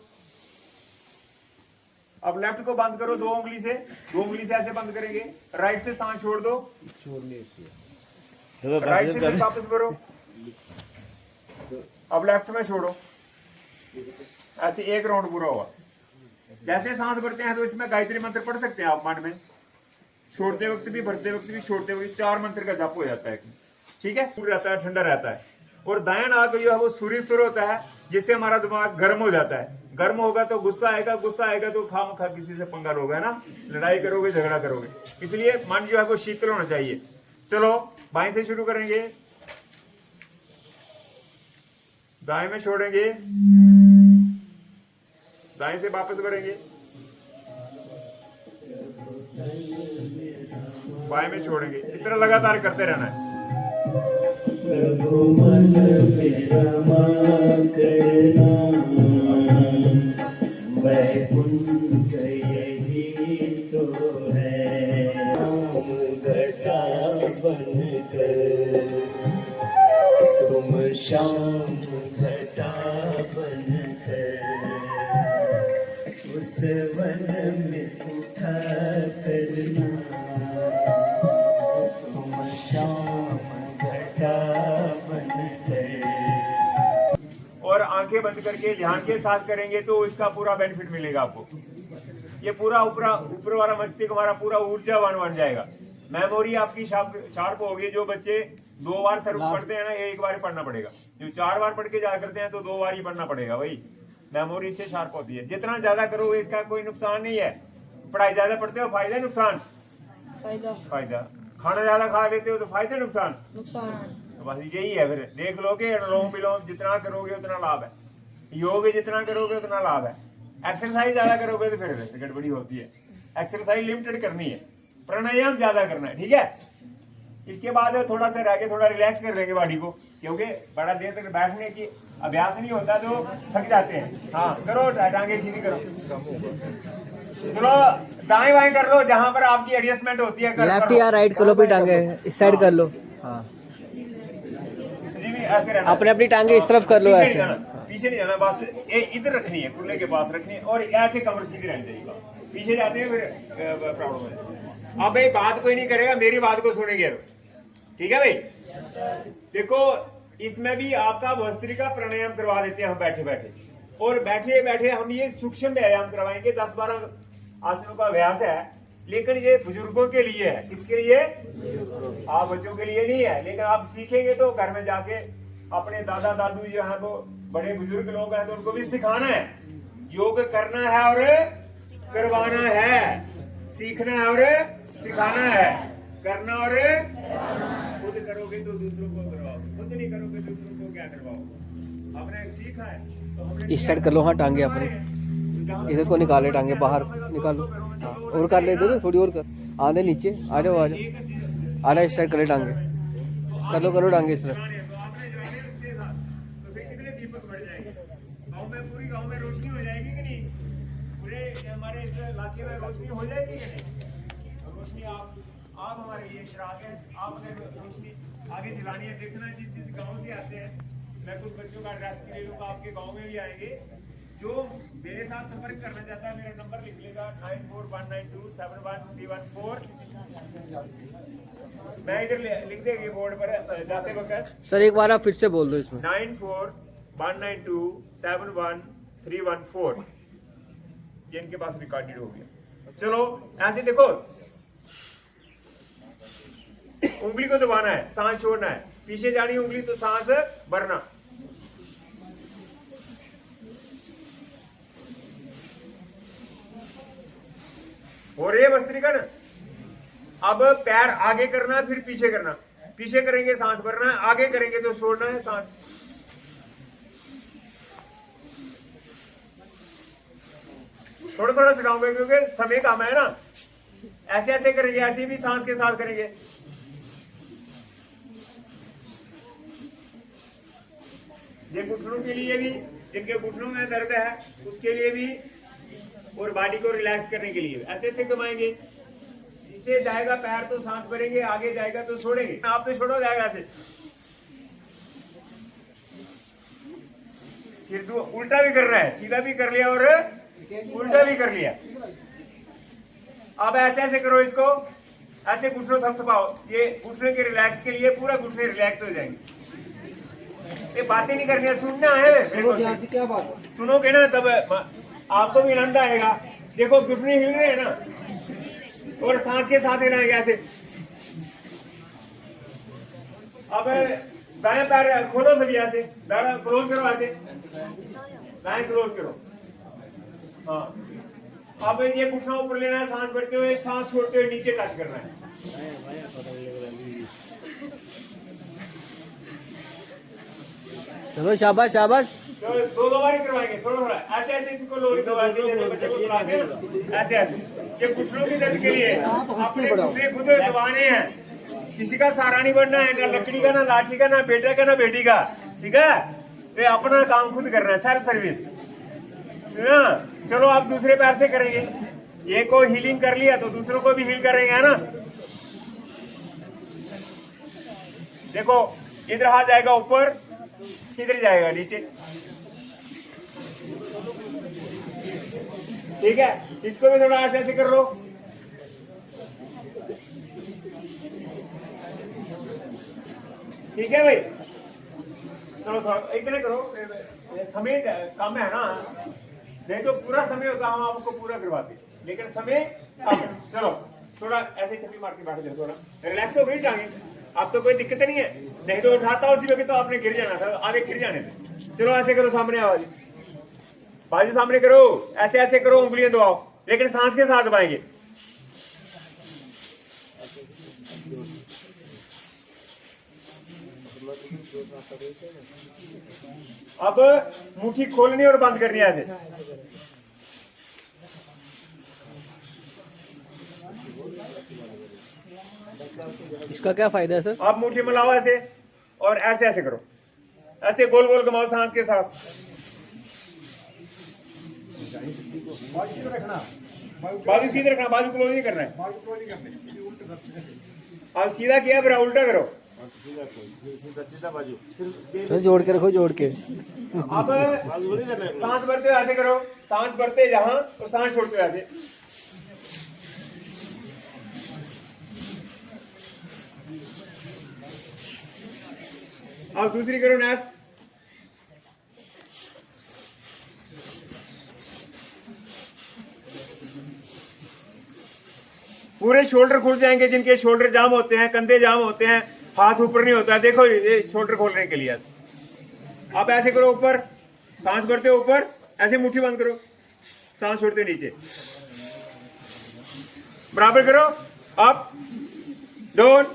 अब लेफ्ट को बंद करो 2 उंगली से, 2 उंगली से ऐसे बंद करेंगे। राइट से सांस छोड़ दो, राइट से फिर वापस भरो। अब लेफ्ट में छोड़ो, ऐसे 1 राउंड पूरा हुआ। जैसे सांस भरते हैं तो इसमें गायत्री मंत्र पढ़ सकते हैं आप मन में, छोड़ते वक्त भी भरते वक्त भी। छोड़ते वक्त 4 मंत्र का जप हो जाता है, ठीक है। सूर्य रहता है, ठंडा रहता है। और दायां नाक जो है वो सूर्य सुर होता है, जिससे हमारा दिमाग गर्म हो जाता है। गर्म होगा तो गुस्सा आएगा, गुस्सा आएगा तो खामखा किसी से पंगा लोगे, है ना, लड़ाई करोगे, झगड़ा करोगे। इसलिए मन जो है वो शीतल होना चाहिए। चलो बाएं से शुरू करेंगे, दाएं में छोड़ेंगे, दाएं से वापस करेंगे, बाएं में छोड़ेंगे। इस तरह लगातार करते रहना है। वैकुंठ यही तो है, घटा बनकर तुम शाम घटा बनकर उस वन में उठा करना, तुम शाम घटा बनकर। और आंखें बंद करके ध्यान के साथ करेंगे तो इसका पूरा बेनिफिट मिलेगा आपको। ये पूरा ऊपर वाला मस्तिष्क हमारा पूरा ऊर्जावान बन जाएगा। मेमोरी आपकी शार्प होगी। जो बच्चे 2 बार सर पढ़ते हैं ना, ये 1 बार ही पढ़ना पड़ेगा। जो 4 बार पढ़ के जा करते हैं तो 2 बार ही पढ़ना पड़ेगा। वही मेमोरी से शार्प होती है। जितना ज्यादा करोगे इसका कोई नुकसान नहीं है। पढ़ाई ज्यादा पढ़ते हो फायदा नुकसान? फायदा। खाना ज्यादा खा लेते हो तो फायदे नुकसान? तो बस यही है। फिर देख लो कि अनुलोम विलोम जितना करोगे उतना लाभ है, योग जितना करोगे उतना लाभ है। एक्सरसाइज ज्यादा करोगे तो फिर गड़बड़ी होती है। एक्सरसाइज लिमिटेड करनी है, प्राणायाम ज्यादा करना है, ठीक है। इसके बाद थोड़ा सा रह के थोड़ा रिलैक्स कर लेंगे बॉडी को, क्योंकि बड़ा देर तक बैठने की अभ्यास नहीं होता तो थक जाते हैं। हाँ करो, टांगे सीधी करो, चलो दाएं बाएं कर लो, जहां पर आपकी एडजस्टमेंट होती है। लेफ्ट या राइट कर लो, भी टांगे इस साइड कर लो। हाँ ऐसे रहना, अपने अपनी टांगे इस तरफ कर लो, पीछे नहीं ऐसे जाना, पीछे नहीं जाना, बस ये इधर रखनी है, कुल्ले के पास रखनी है और ऐसे कमर सीधी रहनी चाहिए। पीछे जाते हैं फिर प्रॉब्लम है। अब भाई बात कोई नहीं करेगा, मेरी बात को सुनेंगे, ठीक है भाई। देखो इसमें भी आपका भस्त्रिका प्राणायाम करवा देते हैं हम बैठे बैठे, और बैठे बैठे हम ये सूक्ष्म व्यायाम करवाएंगे। 10-12 आसनों का अभ्यास है, लेकिन ये बुजुर्गों के लिए है। किसके लिए? आप बच्चों के लिए नहीं है, लेकिन आप सीखेंगे तो घर में जाके अपने दादा दादू जो है वो बड़े बुजुर्ग लोग हैं तो उनको भी सिखाना है। योग करना है और करवाना है, सीखना है और सिखाना है, करना और खुद करोगे तो दूसरों को करवाओगे, खुद नहीं करोगे दूसरों को क्या करवाओगे। आपने सीखा है तो हमने इस साइड कर लो। हाँ टांगे अपने इधर को निकाले, टांगे बाहर निकालो। हाँ, और कर ले इधर, थोड़ी और कर, आधे नीचे आ जाओ, आ जाओ, आ रहा इस साइड करे टांगे, करो टांगे इस तरफ। गांव में, पूरी गांव में रोशनी हो जाएगी कि नहीं? पूरे हमारे इस इलाके में रोशनी हो जाएगी कि नहीं? रोशनी आप हमारे लिए चिराग है। आपने रोशनी आगे जलानी है। देखना जिस गांव से आते हैं, मैं कुछ बच्चों का एड्रेस के लिए लोग आपके गांव में भी आएंगे। जो मेरे साथ संपर्क करना चाहता है, मेरा नंबर लिख लेगा 9419271314। मैं इधर लिख देंगे बोर्ड पर जाते वक्त। सर एक बार आप फिर से बोल दो इसमें। 9419271314, जिनके पास रिकॉर्डेड हो गया। चलो ऐसे देखो, उंगली को दबाना है, सांस छोड़ना है, पीछे जानी उंगली तो सांस भरना। हो रही है भस्त्रिका ना। अब पैर आगे करना, फिर पीछे करना। पीछे करेंगे सांस भरना है, आगे करेंगे तो छोड़ना है सांस। थोड़ा थोड़ा सिखाऊंगा क्योंकि समय कम है ना। ऐसे ऐसे करेंगे, ऐसे भी सांस के साथ करेंगे। ये घुटनों के लिए भी, जिनके घुटनों में दर्द है उसके लिए भी, और बॉडी को रिलैक्स करने के लिए ऐसे ऐसे घुमाएंगे। इसे जाएगा पैर तो सांस भरेंगे, आगे जाएगा तो छोड़ेंगे। आप तो छोड़ो जाएगा ऐसे, फिर तो उल्टा भी करना है, सीधा भी कर लिया और उल्टा भी कर लिया। अब ऐसे ऐसे करो इसको, ऐसे घुटनों थपथपाओ। ये घुटने के रिलैक्स के लिए पूरा घुटने रिलैक्स हो जाएंगे। ये बातें नहीं करनी है, सुनना है। क्या बात सुनोगे ना तब आपको भी आनंद आएगा। देखो घुटने हिल रहे हैं ना, और सांस के साथ हिलाएंगे ऐसे। अब दाएं पैर खोलो सभी, ऐसे दाएं क्लोज करो, ऐसे दाएं क्लोज करो। हाँ, अब ये घुटना ऊपर लेना है, सांस भरते हुए, सांस छोड़ते हुए नीचे टच करना है। चलो शाबाश शाबाश। तो दो बार ही करवाएंगे, थोड़ा थोड़ा ऐसे ऐसे इसको लोरी दो, ऐसे जैसे बच्चे को सुलाते हैं ना, ऐसे ऐसे। ये घुटनों की दर्द के लिए अपने घुटने खुद दबाने हैं, किसी का सहारा नहीं बनना है, ना लकड़ी का, ना लाठी का, ना बेटे का, ना बेटी का, ठीक है। तो अपना काम खुद करना है, सेल्फ सर्विस, सुना। चलो आप दूसरे पैर से करेंगे। ये को हीलिंग कर लिया तो दूसरों को भी हील करेंगे, है ना। देखो इधर हाथ जाएगा ऊपर, इधर जाएगा नीचे, ठीक है। इसको भी थोड़ा ऐसे ऐसे कर लो। ठीक है भाई, चलो थोड़ा इतने करो। समय कम है ना, नहीं तो पूरा समय होता हम आपको पूरा करवाते, लेकिन समय कम है। चलो थोड़ा ऐसे छपी मार के बैठ जाओ, थोड़ा रिलैक्स हो गई टांगे। अब तो कोई दिक्कत नहीं है, नहीं तो उठाता उसी वक्त तो आपने गिर जाना था, आगे गिर जाने थे। चलो ऐसे करो, सामने आवाज बाजू सामने करो, ऐसे ऐसे करो, उंगलियां दबाओ, लेकिन सांस के साथ दबाएंगे। अब मुट्ठी खोलनी और बंद करनी है ऐसे। इसका क्या फायदा है सर? आप मुट्ठी मिलाओ ऐसे और ऐसे ऐसे करो, ऐसे गोल गोल घुमाओ सांस के साथ। बाजू सीधे रखना, बाजू क्लोज नहीं करना है। अब सीधा किया फिर उल्टा करो। सीधा बाजू सर जोड़ के रखो, जोड़ के। अब सांस भरते हुए ऐसे करो, सांस भरते जहां और सांस छोड़ते हुए ऐसे। अब दूसरी करो नेक्स्ट। पूरे शोल्डर खुल जाएंगे, जिनके शोल्डर जाम होते हैं, कंधे जाम होते हैं, हाथ ऊपर नहीं होता है, देखो ये शोल्डर खोलने के लिए। अब ऐसे करो, ऊपर सांस भरते ऊपर, ऐसे मुट्ठी बंद करो, सांस छोड़ते नीचे, बराबर करो, अप डाउन।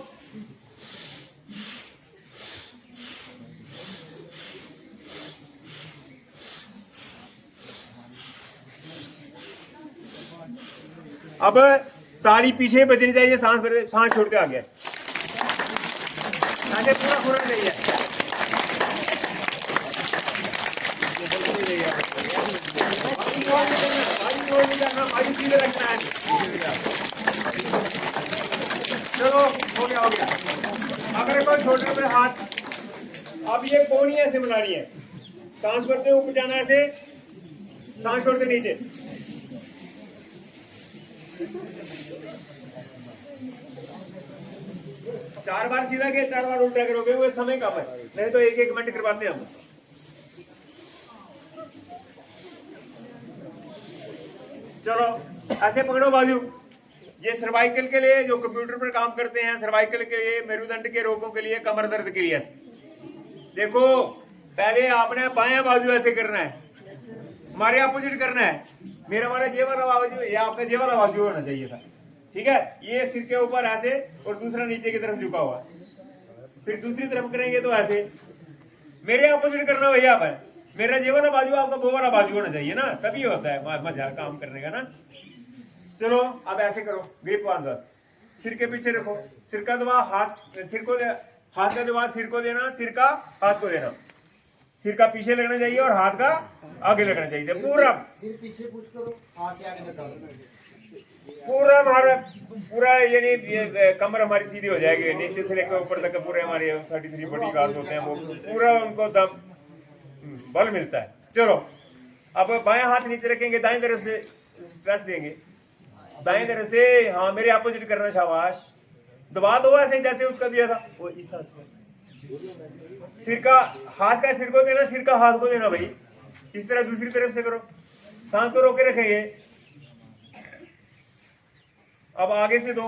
अब ताली पीछे बजनी चाहिए, सांस भरते सांस छोड़ते आ गया, ऐसे पूरा खुलना चाहिए। चलो हो गया, हो गया। अगर कोई छोटे पे हाथ, अब ये कोनी ऐसे मिलानी है, सांस भरते ऊपर जाना ऐसे, सांस छोड़ते नीचे। चार बार सीधा के 4 बार उल्टा करोगे, वो समय कम है, नहीं तो 1-1 मिनट करवाते हैं हम। चलो ऐसे पकड़ो बाजू। ये सर्वाइकल के लिए, जो कंप्यूटर पर काम करते हैं, सर्वाइकल के लिए, मेरुदंड के रोगों के लिए, कमर दर्द के लिए। देखो पहले आपने बायां बाजू ऐसे करना है, हमारे अपोजिट करना है। मेरा वाला जे वाला बाजू, ये आपका जे वाला बाजू होना चाहिए था, ठीक है। ये सिर के ऊपर ऐसे और दूसरा नीचे की तरफ झुका हुआ। फिर दूसरी तरफ करेंगे तो ऐसे, मेरे अपोजिट करना भैया आप है। मेरा ये वाला बाजू आपका वो वाला बाजू होना चाहिए ना, तभी होता है मजा काम करने का ना। चलो अब ऐसे करो, ग्रिप बांधो, सिर के पीछे रखो, सिर का दबा हाथ, सिर को हाथ का दबा सिर को देना, सिर का हाथ को देना। सिर का पीछे लगना चाहिए और हाथ का आगे लगना चाहिए। पूरा सिर पीछे पुश करो, हाथ से आगे निकालो, पूरा हमारा पूरा, यानी ये कमर हमारी सीधी हो जाएगी, नीचे से लेकर ऊपर तक पूरे हमारे 33 बॉडी पार्ट्स होते हैं, वो पूरा उनको दम बल मिलता है। चलो अब बाएं हाथ नीचे रखेंगे, दाएं तरफ से स्ट्रेच देंगे, दाएं तरफ से, हाँ मेरे अपोजिट करना, शाबाश। दबा दो ऐसे जैसे उसका दिया था, वो इस हाथ से। सिर का हाथ का सिर को देना, सिर का हाथ को देना भाई। इस तरह दूसरी तरफ से करो, सांस को रोके रखेंगे। अब आगे से दो,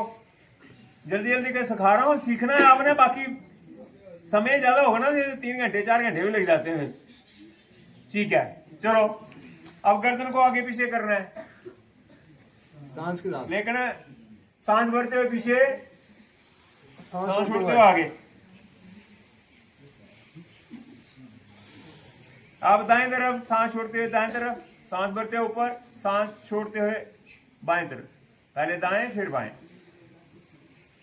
जल्दी जल्दी के सिखा रहा हूँ, सीखना है आपने, बाकी समय ज्यादा होगा ना, 3 घंटे 4 घंटे भी लग जाते हैं, ठीक है। चलो अब गर्दन को आगे पीछे करना है, सांस के साथ, लेकिन सांस भरते हुए पीछे, सांस छोड़ते हुए आगे। अब दाएं तरफ सांस छोड़ते हुए दाएं तरफ, सांस भरते हुए ऊपर, सांस छोड़ते हुए बाएं तरफ, पहले दाएं फिर बाएं,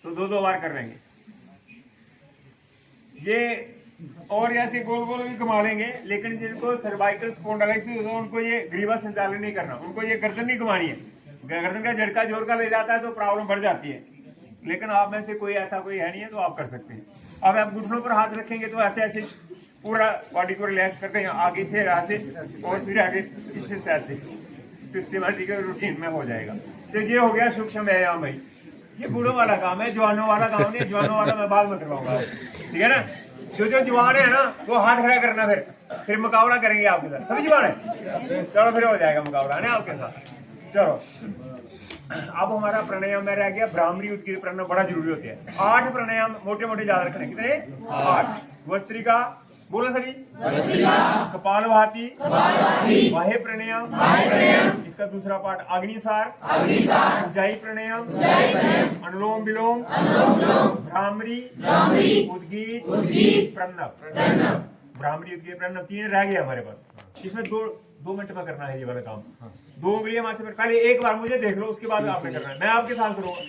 तो 2-2 बार कर लेंगे ये। और ऐसे गोल गोल भी घुमा लेंगे, लेकिन जिनको सर्वाइकल स्पॉन्डिलाइटिस होता है उनको ये ग्रीवा संचालन नहीं करना, उनको ये गर्दन नहीं घुमानी है। गर्दन का झटका जोर का ले जाता है तो प्रॉब्लम बढ़ जाती है, लेकिन आप में से कोई ऐसा कोई है नहीं है तो आप कर सकते हैं। अब आप घुटनों पर हाथ रखेंगे तो ऐसे ऐसे पूरा बॉडी को रिलैक्स करते हैं, आगे से ऐसे और फिर आगे पीछे से ऐसे, सिस्टमैटिक रूटीन में हो जाएगा। तो ये हो गया सूक्ष्म व्यायाम भाई, ये बूढ़ों वाला काम है, जवानों वाला काम नहीं। जवानों वाला मैं बाद में करवाऊंगा, ठीक है ना। जो जवान है ना वो हाथ खड़ा करना, फिर मुकाबला करेंगे आपके साथ, सभी जवान है। चलो फिर हो जाएगा मुकाबला ना आपके साथ। चलो अब हमारा प्राणायाम में रह गया भ्रामरी उद्गीत प्राणायाम, बड़ा जरूरी होते हैं। 8 प्राणायाम मोटे मोटे याद रखने, कितने? 8। वस्त्रिका, बोलो सभी, कपालभाति, बाह्य प्राणायाम, इसका दूसरा पार्ट अग्निसार, उज्जाई प्राणायाम, अनुलोम विलोम, भ्रामरी, उद्गीत, प्रणव। भ्रामरी, उद्गीत, प्रणव 3 रह गए हमारे पास। इसमें 2 मिनट में करना है ये वाला काम। 2 उंगलियां माथे पर, पहले एक बार मुझे देख लो, उसके बाद आपने करना है, मैं आपके साथ करूंगा।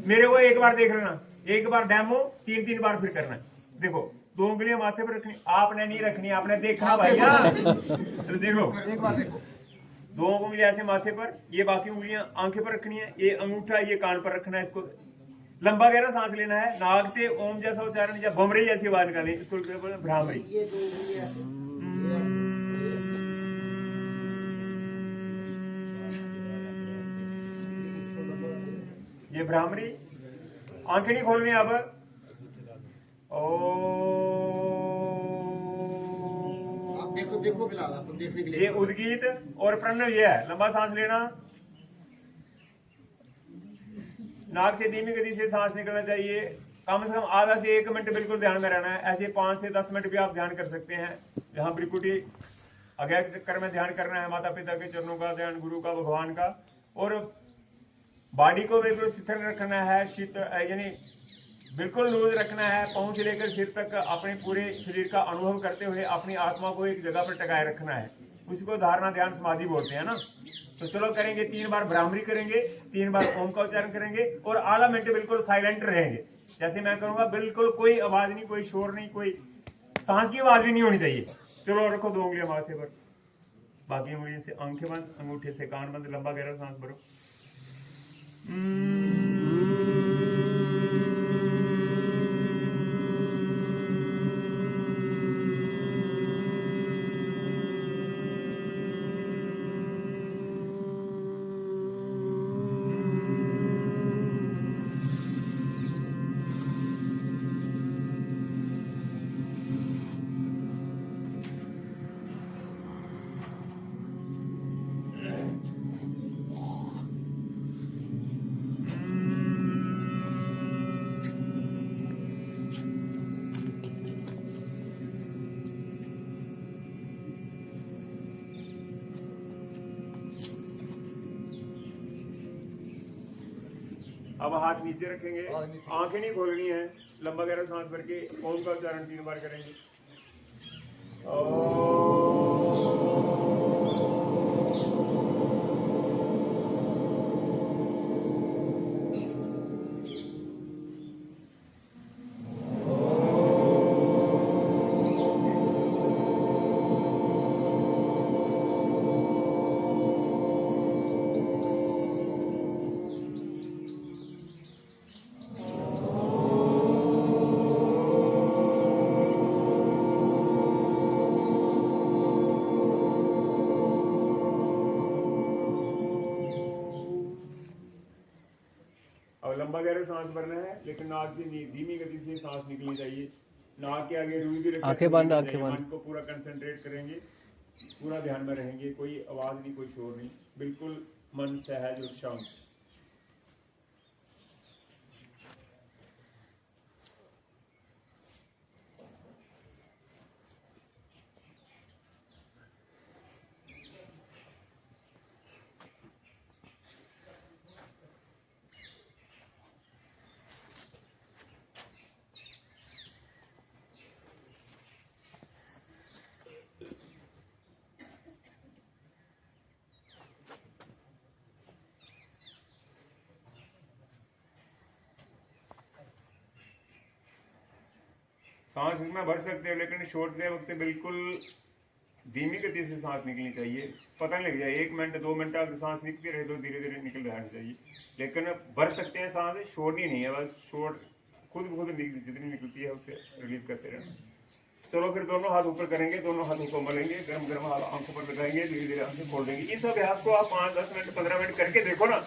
मेरे को एक बार देख लेना, एक बार डेमो 3-3 बार फिर करना। देखो 2 उंगलियां माथे पर रखनी, आपने नहीं रखनी, आपने देखा भैया। तो देख लो, एक बार देखो, 2 उंगलियां ऐसे माथे पर, ये बाकी उंगलियां आंखें पर रखनी है, ये अंगूठा ये कान पर रखना है। इसको लंबा गहरा सांस लेना है, नाक से ओम जैसा उच्चारण या भमरी जैसी आवाज निकालनी, इसको बोलते हैं भ्रामरी। ये भ्रामरी। आंखें नहीं खोलनी अब। आप देखो देखो बिलाल, आपको देखने के लिए। ये उद्गीत और प्रणव ये है, लंबा सांस लेना, नाक से धीमी गति से सांस निकलना चाहिए। कम से कम आधा से 1 मिनट बिल्कुल ध्यान में रहना है। ऐसे 5 से 10 मिनट भी आप ध्यान कर सकते हैं। जहाँ ब्रिकुटी अज्ञा के चक्कर में ध्यान करना है, माता पिता के चरणों का ध्यान, गुरु का, भगवान का। और बॉडी को बिल्कुल स्थिर रखना है, शीत यानी बिल्कुल लूज रखना है। पाँव से लेकर सिर तक अपने पूरे शरीर का अनुभव करते हुए अपनी आत्मा को एक जगह पर टकाए रखना है। उसी को धारणा ध्यान समाधि बोलते हैं ना। तो चलो करेंगे, 3 बार भ्रामरी करेंगे, 3 बार ओम का उच्चारण करेंगे और आधा मिनट बिल्कुल साइलेंट रहेंगे। जैसे मैं करूंगा बिल्कुल कोई आवाज नहीं, कोई शोर नहीं, कोई सांस की आवाज भी नहीं होनी चाहिए। चलो रखो 2 उंगलियां माथे पर, बाकी उंगलियों से आंखें बंद, अंगूठे से कान बंद, लंबा गहरा सांस भरो। अब हाथ नीचे रखेंगे, आंखें नहीं खोलनी है, लंबा गहरा सांस भर के ओम का उच्चारण 3 बार करेंगे। लंबा गहरा सांस भरना है, लेकिन नाक से धीमी गति से सांस निकलनी चाहिए। नाक के आगे रुई भी रखें, आंखें बंद, आंखें बंद। मन को पूरा कंसंट्रेट करेंगे, पूरा ध्यान में रहेंगे, कोई आवाज नहीं, कोई शोर नहीं, बिल्कुल मन सहज और शांत। सांस इसमें भर सकते हो, लेकिन छोड़ते वक्त बिल्कुल धीमी गति से सांस निकलनी चाहिए। पता नहीं लग जाए 1 मिनट 2 मिनट अगर सांस निकलती रहे तो धीरे धीरे निकल जानी चाहिए, लेकिन भर सकते हैं सांस, छोड़नी नहीं है। बस छोड़ खुद जितनी निकलती है उसे रिलीज करते रहना। चलो फिर दोनों हाथ ऊपर करेंगे, दोनों हाथों को मलेंगे, गर्म गर्म आंखों पर लगाएंगे, धीरे धीरे आंखें खोल देंगे। इस अभ्यास को आप 5-10 मिनट 15 मिनट करके देखो ना,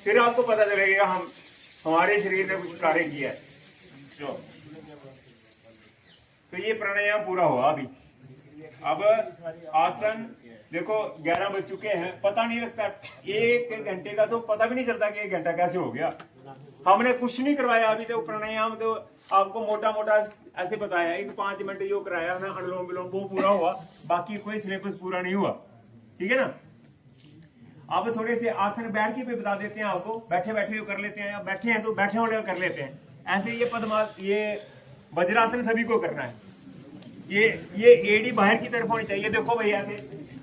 फिर आपको पता चलेगा हमारे शरीर ने कुछ कार्य किया है। तो ये प्राणायाम पूरा हुआ। अभी अब आसन देखो 11 बज चुके हैं, पता नहीं लगता 1 घंटे का, तो पता भी नहीं चलता कि 1 घंटा कैसे हो गया। हमने कुछ नहीं करवाया अभी तो। प्राणायाम तो आपको मोटा मोटा ऐसे बताया, 5 मिनट जो कराया ना, अनुलोम विलोम, वो पूरा हुआ, बाकी कोई सिलेबस पूरा नहीं हुआ। ठीक है ना। अब थोड़े से आसन बैठ के भी बता देते हैं आपको, बैठे बैठे कर लेते हैं, या बैठे हैं तो बैठे होने कर लेते हैं। ऐसे ये पद्मासन, ये वज्रासन सभी को करना है। ये एड़ी बाहर की तरफ होनी चाहिए। देखो भाई ऐसे,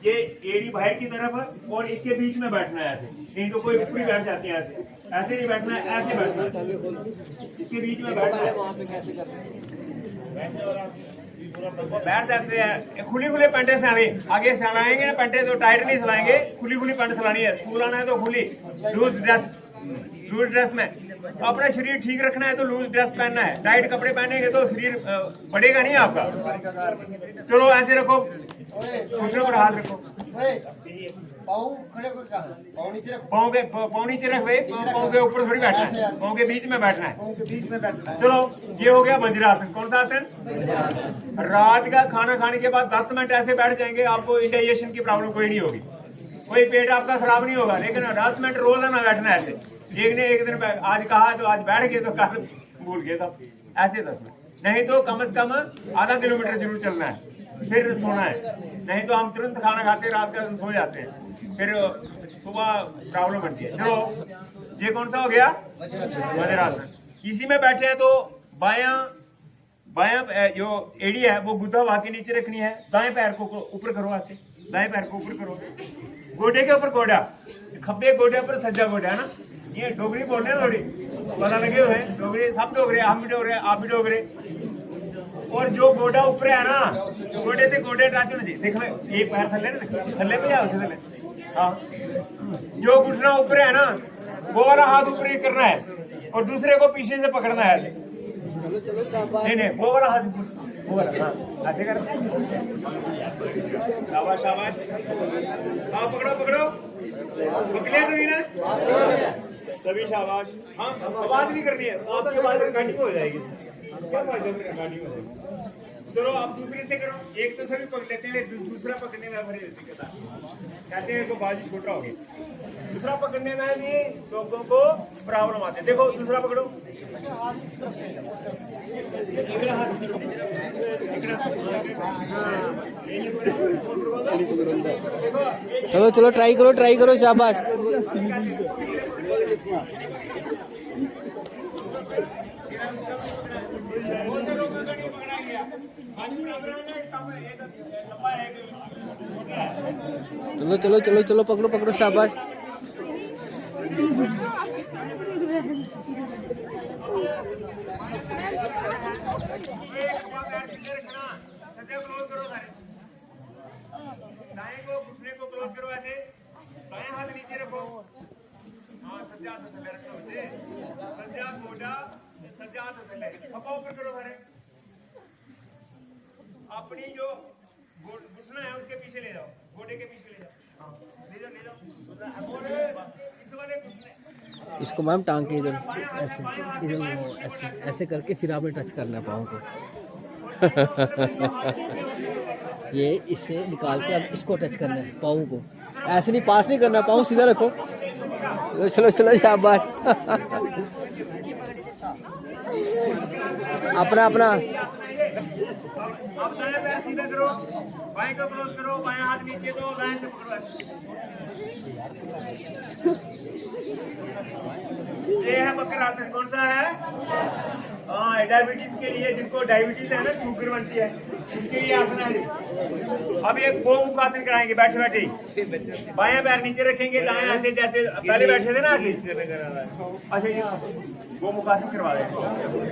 ये एड़ी बाहर की तरफ और इसके बीच में बैठना है ऐसे, नहीं तो कोई ऊपरी बैठ जाते हैं ऐसे। ऐसे नहीं बैठना है, ऐसे बैठना है। इसके बीच में बैठना है। वहाँ पे कैसे कर रहे हैं? वो बैठ सकते हैं। खुली खुली पैंटे सिलानी, आगे सिलाएंगे ना पैंटे तो टाइट नहीं सिलाएंगे, खुली खुली पैंट सिलानी है। स्कूल आना है तो खुली लूज ड्रेस में। अपना शरीर ठीक रखना है तो लूज ड्रेस पहनना है। टाइट कपड़े पहनेंगे तो शरीर बढ़ेगा नहीं आपका। चलो ऐसे रखो, दूसरे पर हाथ रखो, पाँव नीचे रख भाई, पाँव के ऊपर थोड़ी बैठना है, पाँव के बीच में बैठना है। चलो ये हो गया वज्रासन। कौन सा आसन? रात का खाना खाने के बाद 10 मिनट ऐसे बैठ जाएंगे, आपको इंडाइजेशन की प्रॉब्लम कोई नहीं होगी, कोई पेट आपका खराब नहीं होगा। लेकिन 10 मिनट रोजाना बैठना है ऐसे। एक ने एक दिन आज कहा तो आज बैठ गए तो कल भूल गए सब। ऐसे 10 मिनट नहीं तो कम से कम आधा किलोमीटर जरूर चलना है, फिर सोना है। नहीं तो हम तुरंत खाना खाते रात का सो जाते हैं, फिर सुबह प्रॉब्लम बनती है। चलो ये कौन सा हो गया? वज्रासन। इसी में बैठे हैं तो बायां जो एड़ी है वो गुद्दा वहां के नीचे रखनी है। दाएं पैर को ऊपर करो, ऐसे दाएं पैर को ऊपर करो, गोडे के ऊपर गोडा, खब्बे गोडे पर सज्जा गोडा है ना। ये डोगरी बोलने थोड़ी पता लगे हुए हैं, डोगरी सब डोगरे, हम भी डोगरे, आप भी डोगरे। और जो गोडा ऊपर है ना, गोडे से गोडे टच होना चाहिए। देखो एक पैर थल्ले ना, थल्ले पे जाओ, थल्ले। हाँ, जो घुटना ऊपर है ना वो वाला हाथ ऊपर ही करना है और दूसरे को पीछे से पकड़ना है। नहीं नहीं, वो वाला हाथ ऊपर, वो वाला। हाँ ऐसे कर, शाबाश शाबाश। हाँ पकड़ो पकड़ो, पकड़े सभी ने, सभी शाबाश। हाँ आवाज नहीं करनी है, आपकी आवाज रिकॉर्डिंग हो जाएगी। क्या फायदा रिकॉर्डिंग हो जाएगी। चलो आप दूसरे से करो। एक तो सभी पकड़ लेते हैं, दूसरा पकड़ने में बड़ी दिक्कत आती है, कहते हैं को बाजू छोटा हो गया। दूसरा पकड़ने में भी लोगों को प्रॉब्लम आती है। देखो दूसरा पकड़ो, चलो चलो ट्राई करो, शाबाश। चलो पकड़ो, शाबाश। दाएं को घुटने को क्लोज करो ऐसे, दाएं हाथ नीचे रखो। हाँ सज्जा हाथ थल्ले रखो, सज्जा गोडा, सज्जा हाथ थल्ले, खप्पा ऊपर करो सारे। अपनी जो घुटना है उसके पीछे ले जाओ, गोडे के पीछे ले जाओ। हाँ ले जाओ। इस वाले घुटने इसको मैम टांग के इधर ऐसे करके फिर आपने टच करना है पाँव को। ये इससे निकाल के अब इसको टच करना है पाँव को, ऐसे नहीं, पास नहीं करना, पाँव सीधा रखो। चलो शाबाश। अपना अब दाएं पैर सीधा करो, बाएं को क्लोज करो, बाएं हाथ नीचे दो, दाएं से पकड़ो। ये है वक्रासन। कौन सा है? हाँ डायबिटीज के लिए, जिनको डायबिटीज है ना, शुगर बनती है, उसके लिए आसन है। अब एक गोमुख आसन कराएंगे बैठे बैठे। बायां पैर नीचे रखेंगे, दाएं ऐसे जैसे पहले बैठे थे ना ऐसे। अच्छा गोमुख आसन करवा दें,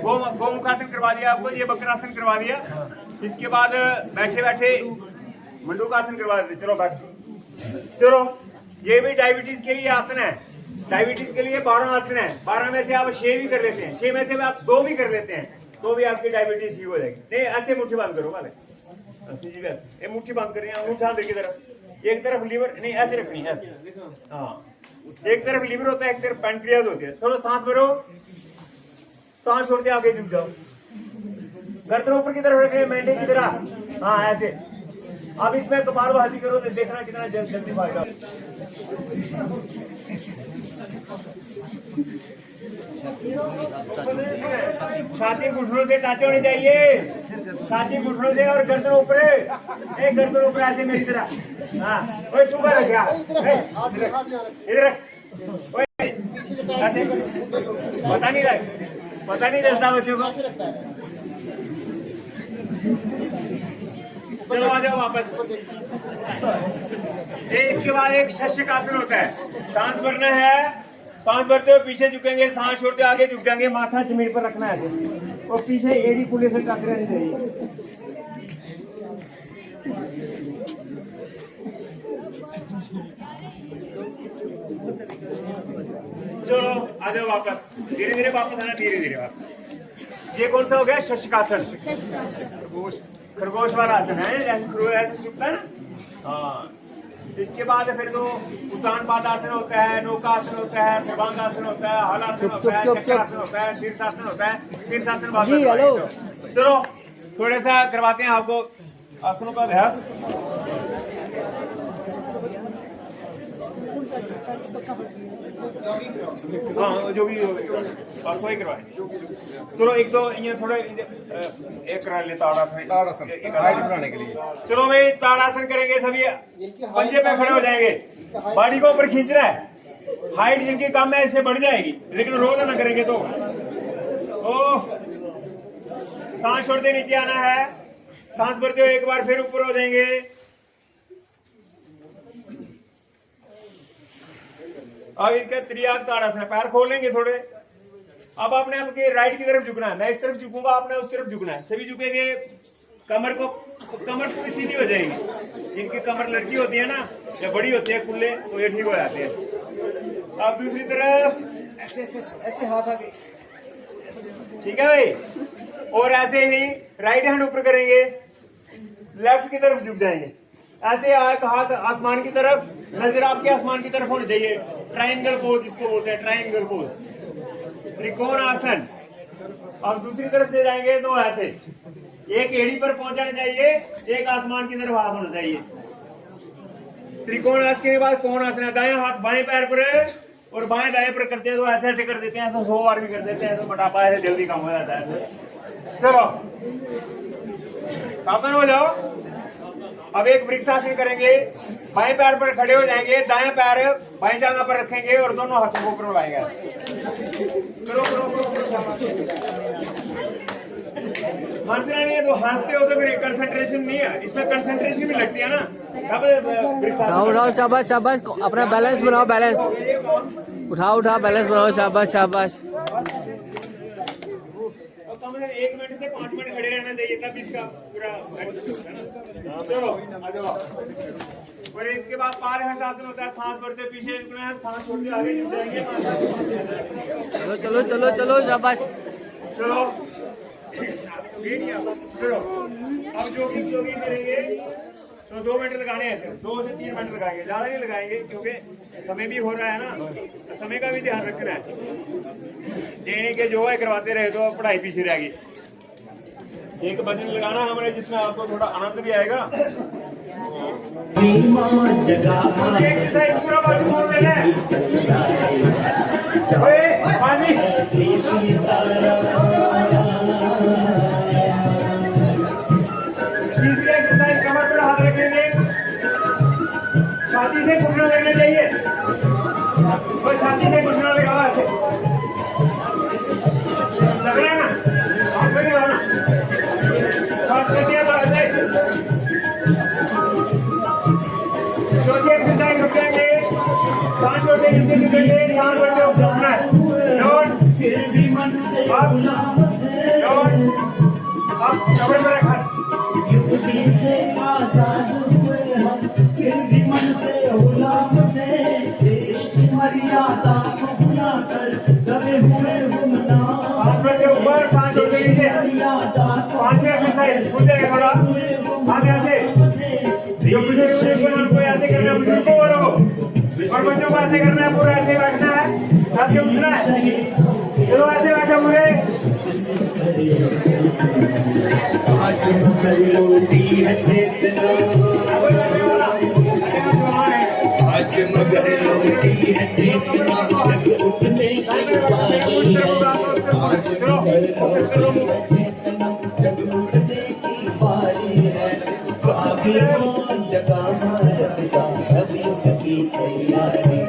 गोमुख आसन करवा दिया आपको, ये वक्रासन करवा दिया। इसके बाद बैठे बैठे मंडूकासन करवा देते। चलो बैठ, चलो ये भी डायबिटीज के लिए आसन है। डायबिटीज के लिए 12 आसन है, 12 में से आप 6 भी कर लेते हैं, 6 में से आप 2 भी कर लेते हैं तो भी आपकी डायबिटीज ठीक हो जाएगी। नहीं ऐसे मुट्ठी बंद करो वाले, ये मुट्ठी बंद करें, अंगूठा अंदर की तरफ, एक तरफ लीवर नहीं ऐसे रखनी है ऐसे। हाँ एक तरफ लीवर होता है, एक तरफ पैंक्रियाज होती है। चलो सांस भरो, सांस छोड़ के आगे झुक जाओ, गर्दन ऊपर की तरफ रखनी है मेंढे की तरह। हाँ ऐसे। अब इसमें कपालभाति करो तो देखना कितना जल्दी भागेगा। छाती घुटनों से टच होनी चाहिए, छाती घुटनों से, और गर्दन ऊपर, एक गर्दन ऊपर ऐसे मेरी तरह। हाँ कोई शुगर है क्या? इधर ऐसे पता नहीं चलता बच्चों को। चलो आ जाओ वापस। इसके बाद एक शस्यक आसन होता है, सांस भरना है, सांस भरते हुए पीछे झुकेंगे, सांस छोड़ते आगे झुक जाएंगे, माथा जमीन पर रखना है और पीछे एड़ी पुले से टक रहनी चाहिए। चलो आ जाओ वापस, धीरे धीरे वापस आना, धीरे धीरे वापस। ये कौन सा हो गया? शशकासन, खरगोश वाला आसन है, ऐसे सूखता है ना। हाँ, इसके बाद फिर तो उत्तान पादासन होता है, नौकासन होता है, सर्वांगासन होता है, हलासन होता है, चक्रासन होता है, शीर्षासन होता है, शीर्षासन बाद में। हेलो, चलो थोड़ा सा करवाते हैं आपको आसनों का अभ्यास। हाँ, जो भी बस वही करवाएं। चलो एक तो ये थोड़े एक करा ले ताड़ासन हाइट बनाने के लिए। चलो भाई ताड़ासन करेंगे, सभी पंजे पे खड़े हो जाएंगे, बॉडी को ऊपर खींच रहा है। हाइट जिनकी कम है इससे बढ़ जाएगी, लेकिन रोज ना करेंगे तो। ओ सांस छोड़ते नीचे आना है, सांस भरते हुए एक बार फिर ऊपर हो जाएंगे। अब इनका त्रियाग ताड़ासन, पैर खोलेंगे थोड़े। अब आपने आपके राइट की तरफ झुकना है, मैं इस तरफ झुकूंगा, आपने उस तरफ झुकना है। सभी झुकेंगे, कमर पूरी सीधी हो जाएगी। जिनकी कमर लड़की होती है ना या बड़ी होती है कुल्ले, तो ये ठीक हो जाते हैं। अब दूसरी तरफ ऐसे ऐसे ऐसे हाथ आगे, ठीक है भाई। और ऐसे ही राइट हैंड ऊपर करेंगे, लेफ्ट की तरफ झुक जाएंगे। ऐसे हाथ आसमान की तरफ, नजर आपके आसमान की तरफ होनी चाहिए। ट्रायंगल पोज जिसको बोलते हैं, ट्रायंगल पोज, त्रिकोण आसन। अब दूसरी तरफ से जाएंगे तो ऐसे एक एड़ी पर पहुंचना चाहिए, एक आसमान की तरफ हाथ होना चाहिए। त्रिकोण आसन के बाद कोण आसन, दाएं हाथ बाएं पैर पर और बाएं दाएं पर करते हैं तो ऐसे ऐसे कर देते हैं, ऐसा 100 बार भी कर देते हैं, ऐसा मोटापा ऐसे जल्दी कम हो जाता है ऐसे। चलो सावधान हो जाओ। अब एक वृक्षासन करेंगे, बाएं पैर पर खड़े हो जाएंगे, दाएं पैर बाएं जांघा पर रखेंगे और दोनों हाथों को ऊपर उठाएंगे। करो करो करो, हंसना नहीं है तो हंसते हो तो फिर कंसंट्रेशन नहीं है, इसमें कंसंट्रेशन भी लगती है ना। उठाओ, शाबाश शाबाश, अपना बैलेंस बनाओ, बैलेंस उठाओ उठाओ, बैलेंस बनाओ, शाबाश शाबाश। कम से 1 मिनट से 5 मिनट खड़े रहना चाहिए, तब इसका पूरा है ना। चलो आ जाओ। और इसके बाद पारहंसासन होता है, सांस भरते पीछे झुकना है, सांस छोड़ते आगे झुक जाएंगे। चलो चलो चलो चलो, शाबाश। चलो चलो, अब जॉगिंग करेंगे तो 2 मिनट लगाने हैं, 2 से 3 मिनट लगाएंगे, ज्यादा नहीं लगाएंगे क्योंकि समय भी हो रहा है ना, तो समय का भी ध्यान रखना है। देने के जो है करवाते रहे तो पढ़ाई पीछे रहेगी। एक भजन लगाना हमारे जिसमें आपको थोड़ा आनंद भी आएगा। पूरा बाजू मोड़ लेना है। तीसरी एक्सरसाइज, कमर पर हाथ रखेंगे, छाती से घुटना लगना चाहिए और छाती से घुटना लगाओ, ऐसे लग रहा है ना, हाथ में लगाना, खास करके चौथी एक्सरसाइज रुकेंगे, सांस छोड़ते नीचे झुकेंगे, सांस छोड़ते ऊपर उठना है। अब कमर पर रखा, ऊपर सांस छोड़ते नीचे। 5वीं एक्सरसाइज थोड़ा हाथ ऐसे, जो बुजुर्ग को ऐसे करना है, बुजुर्ग को और बच्चों को ऐसे करना है, पूरा ऐसे बैठना है, ऐसे उठना है। चलो ऐसे बैठो पूरे। आज मगर है चेतना, आज मगर लौटी है चेतना, जग उठने की बारी है। आज मगर लौटी है चेतना, जग उठने की बारी है। स्वाभिमान जगा भारत का अभी की तैयारी,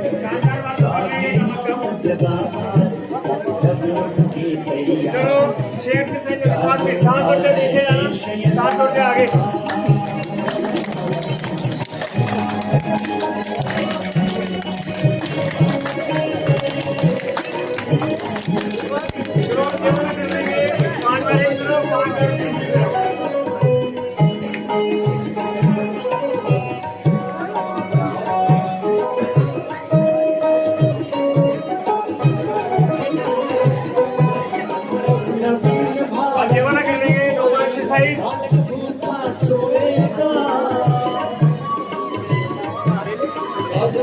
स्वाभिमान जगा भारत का अभी की तैयारी। चलो 6 एक्सरसाइज के साथ में सांस भरते पीछे जाना, सांस छोड़ते आगे। अब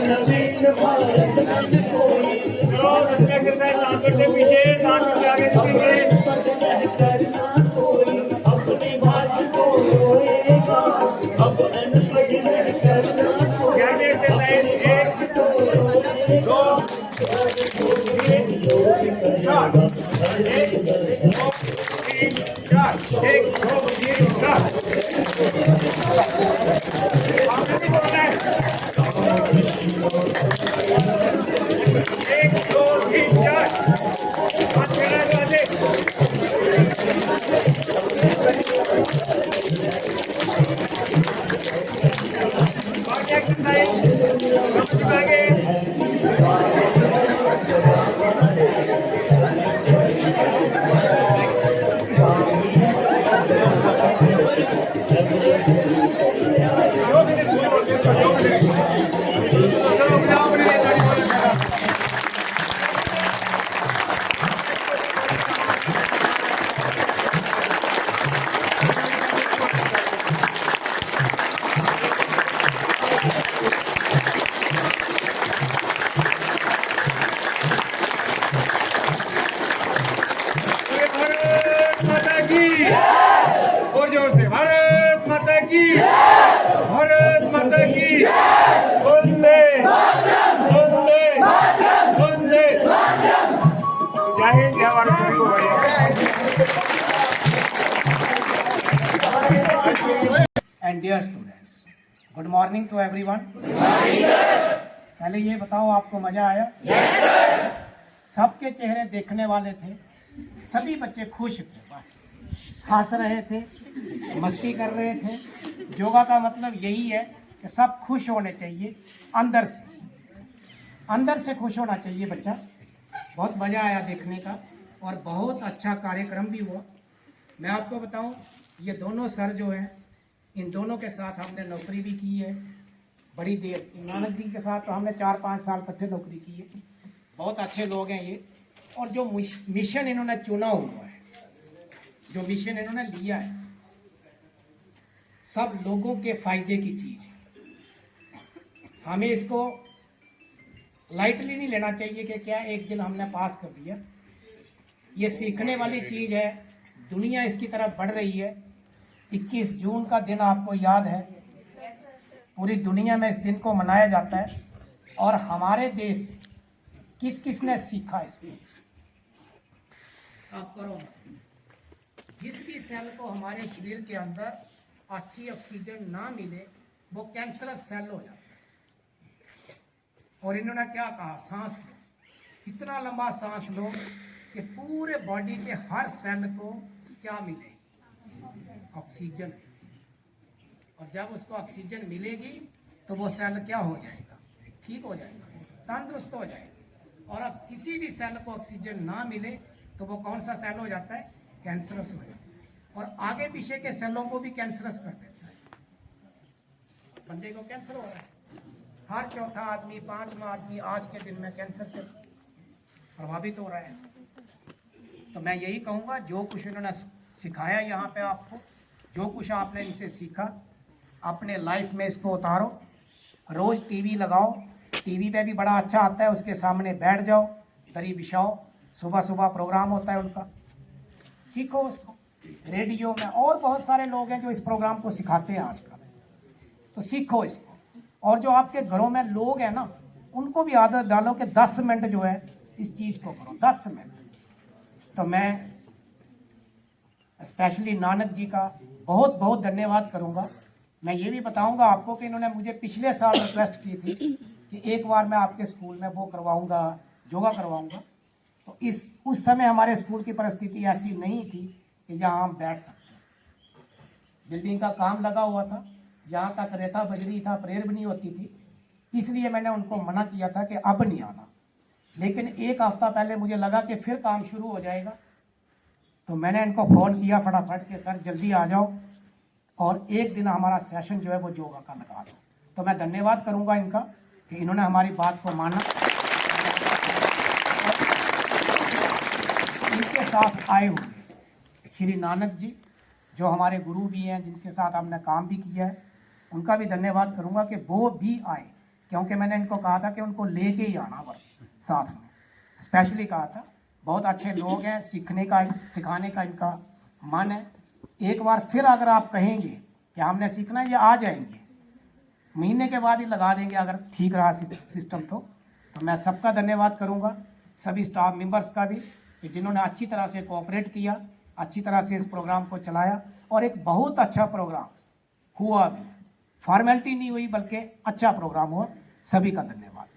नवीन भारत में कोई पीछे 60 फुट आगे झुकेंगे। करना कोई अपने भाग्य को रोएगा, अब अनपढ़ रह करना कोई ध्यान में एक्सरसाइज 1 2 3 4 1 2 3 4 1 2 3 4 आपने नहीं बोलना है 1 2 3 4 हाथ चला दो आगे बाकी एक्सरसाइज आगे भारत माता की और जोर से भारत माता की भारत माता की वंदे वंदे वंदे जय हिंद जय भारत सभी को बढ़िया and dear students, good morning to everyone. पहले ये बताओ, आपको मजा आया? सबके चेहरे देखने वाले थे, सभी बच्चे खुश थे, बस हंस रहे थे, मस्ती कर रहे थे। योगा का मतलब यही है कि सब खुश होने चाहिए, अंदर से खुश होना चाहिए बच्चा। बहुत मज़ा आया देखने का और बहुत अच्छा कार्यक्रम भी हुआ। मैं आपको बताऊं, ये दोनों सर जो हैं, इन दोनों के साथ हमने नौकरी भी की है बड़ी देर। नानक जी के साथ तो हमने 4-5 साल इकट्ठे नौकरी की है। बहुत अच्छे लोग हैं ये। और जो मिशन इन्होंने चुना हुआ है, जो मिशन इन्होंने लिया है, सब लोगों के फायदे की चीज़ है। हमें इसको लाइटली नहीं लेना चाहिए कि क्या एक दिन हमने पास कर दिया। ये सीखने वाली चीज़ है। दुनिया इसकी तरफ बढ़ रही है। 21 जून का दिन आपको याद है, पूरी दुनिया में इस दिन को मनाया जाता है। और हमारे देश किस किस ने सीखा इसको? आप करो। जिस भी सेल को हमारे शरीर के अंदर अच्छी ऑक्सीजन ना मिले, वो कैंसरस सेल हो जाता है। और इन्होंने क्या कहा? सांस लो, इतना लंबा सांस लो कि पूरे बॉडी के हर सेल को क्या मिले? ऑक्सीजन। और जब उसको ऑक्सीजन मिलेगी तो वो सेल क्या हो जाएगा? ठीक हो जाएगा, तंदुरुस्त हो जाएगा। और अब किसी भी सेल को ऑक्सीजन ना मिले तो वो कौन सा सेल हो जाता है? कैंसरस हो जाता है। और आगे पीछे के सेलों को भी कैंसरस कर देता है। बंदे को कैंसर हो रहा है। हर चौथा आदमी, 5वां आदमी आज के दिन में कैंसर से प्रभावित हो रहा है। तो मैं यही कहूँगा, जो कुछ इन्होंने सिखाया यहाँ पे आपको, जो कुछ आपने इनसे सीखा, अपने लाइफ में इसको उतारो। रोज़ टीवी लगाओ, टीवी पे भी बड़ा अच्छा आता है, उसके सामने बैठ जाओ, दरी बिछाओ, सुबह सुबह प्रोग्राम होता है उनका, सीखो उसको। रेडियो में और बहुत सारे लोग हैं जो इस प्रोग्राम को सिखाते हैं आजकल, तो सीखो इसको। और जो आपके घरों में लोग हैं ना, उनको भी आदत डालो कि 10 मिनट जो है इस चीज़ को करो, 10 मिनट। तो मैं स्पेशली नानक जी का बहुत बहुत धन्यवाद करूंगा। मैं ये भी बताऊंगा आपको कि इन्होंने मुझे पिछले साल रिक्वेस्ट की थी कि एक बार मैं आपके स्कूल में वो करवाऊंगा, योगा करवाऊंगा। तो उस समय हमारे स्कूल की परिस्थिति ऐसी नहीं थी कि जहाँ हम बैठ सकते। बिल्डिंग का काम लगा हुआ था, जहाँ तक रेता बजरी था, प्रेयर भी नहीं होती थी। इसलिए मैंने उनको मना किया था कि अब नहीं आना, लेकिन एक हफ्ता पहले मुझे लगा कि फिर काम शुरू हो जाएगा, तो मैंने इनको फ़ोन किया फटाफट कि सर जल्दी आ जाओ और एक दिन हमारा सेशन जो है वो योगा का लगा दो। तो मैं धन्यवाद करूंगा इनका कि इन्होंने हमारी बात को माना। इनके साथ आए हुए श्री नानक जी जो हमारे गुरु भी हैं, जिनके साथ हमने काम भी किया है, उनका भी धन्यवाद करूंगा कि वो भी आए, क्योंकि मैंने इनको कहा था कि उनको लेके ही आना साथ में, स्पेशली कहा था। बहुत अच्छे लोग हैं, सीखने का सिखाने का इनका मन है। एक बार फिर अगर आप कहेंगे कि हमने सीखना है, ये आ जाएंगे, महीने के बाद ही लगा देंगे अगर ठीक रहा सिस्टम। तो मैं सबका धन्यवाद करूंगा, सभी स्टाफ मेंबर्स का भी, कि जिन्होंने अच्छी तरह से कोऑपरेट किया, अच्छी तरह से इस प्रोग्राम को चलाया और एक बहुत अच्छा प्रोग्राम हुआ भी, फॉर्मेलिटी नहीं हुई बल्कि अच्छा प्रोग्राम हुआ। सभी का धन्यवाद।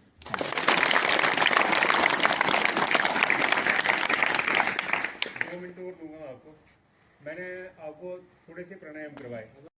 2 मिनट और दूंगा आपको। मैंने आपको थोड़े से प्राणायाम करवाए।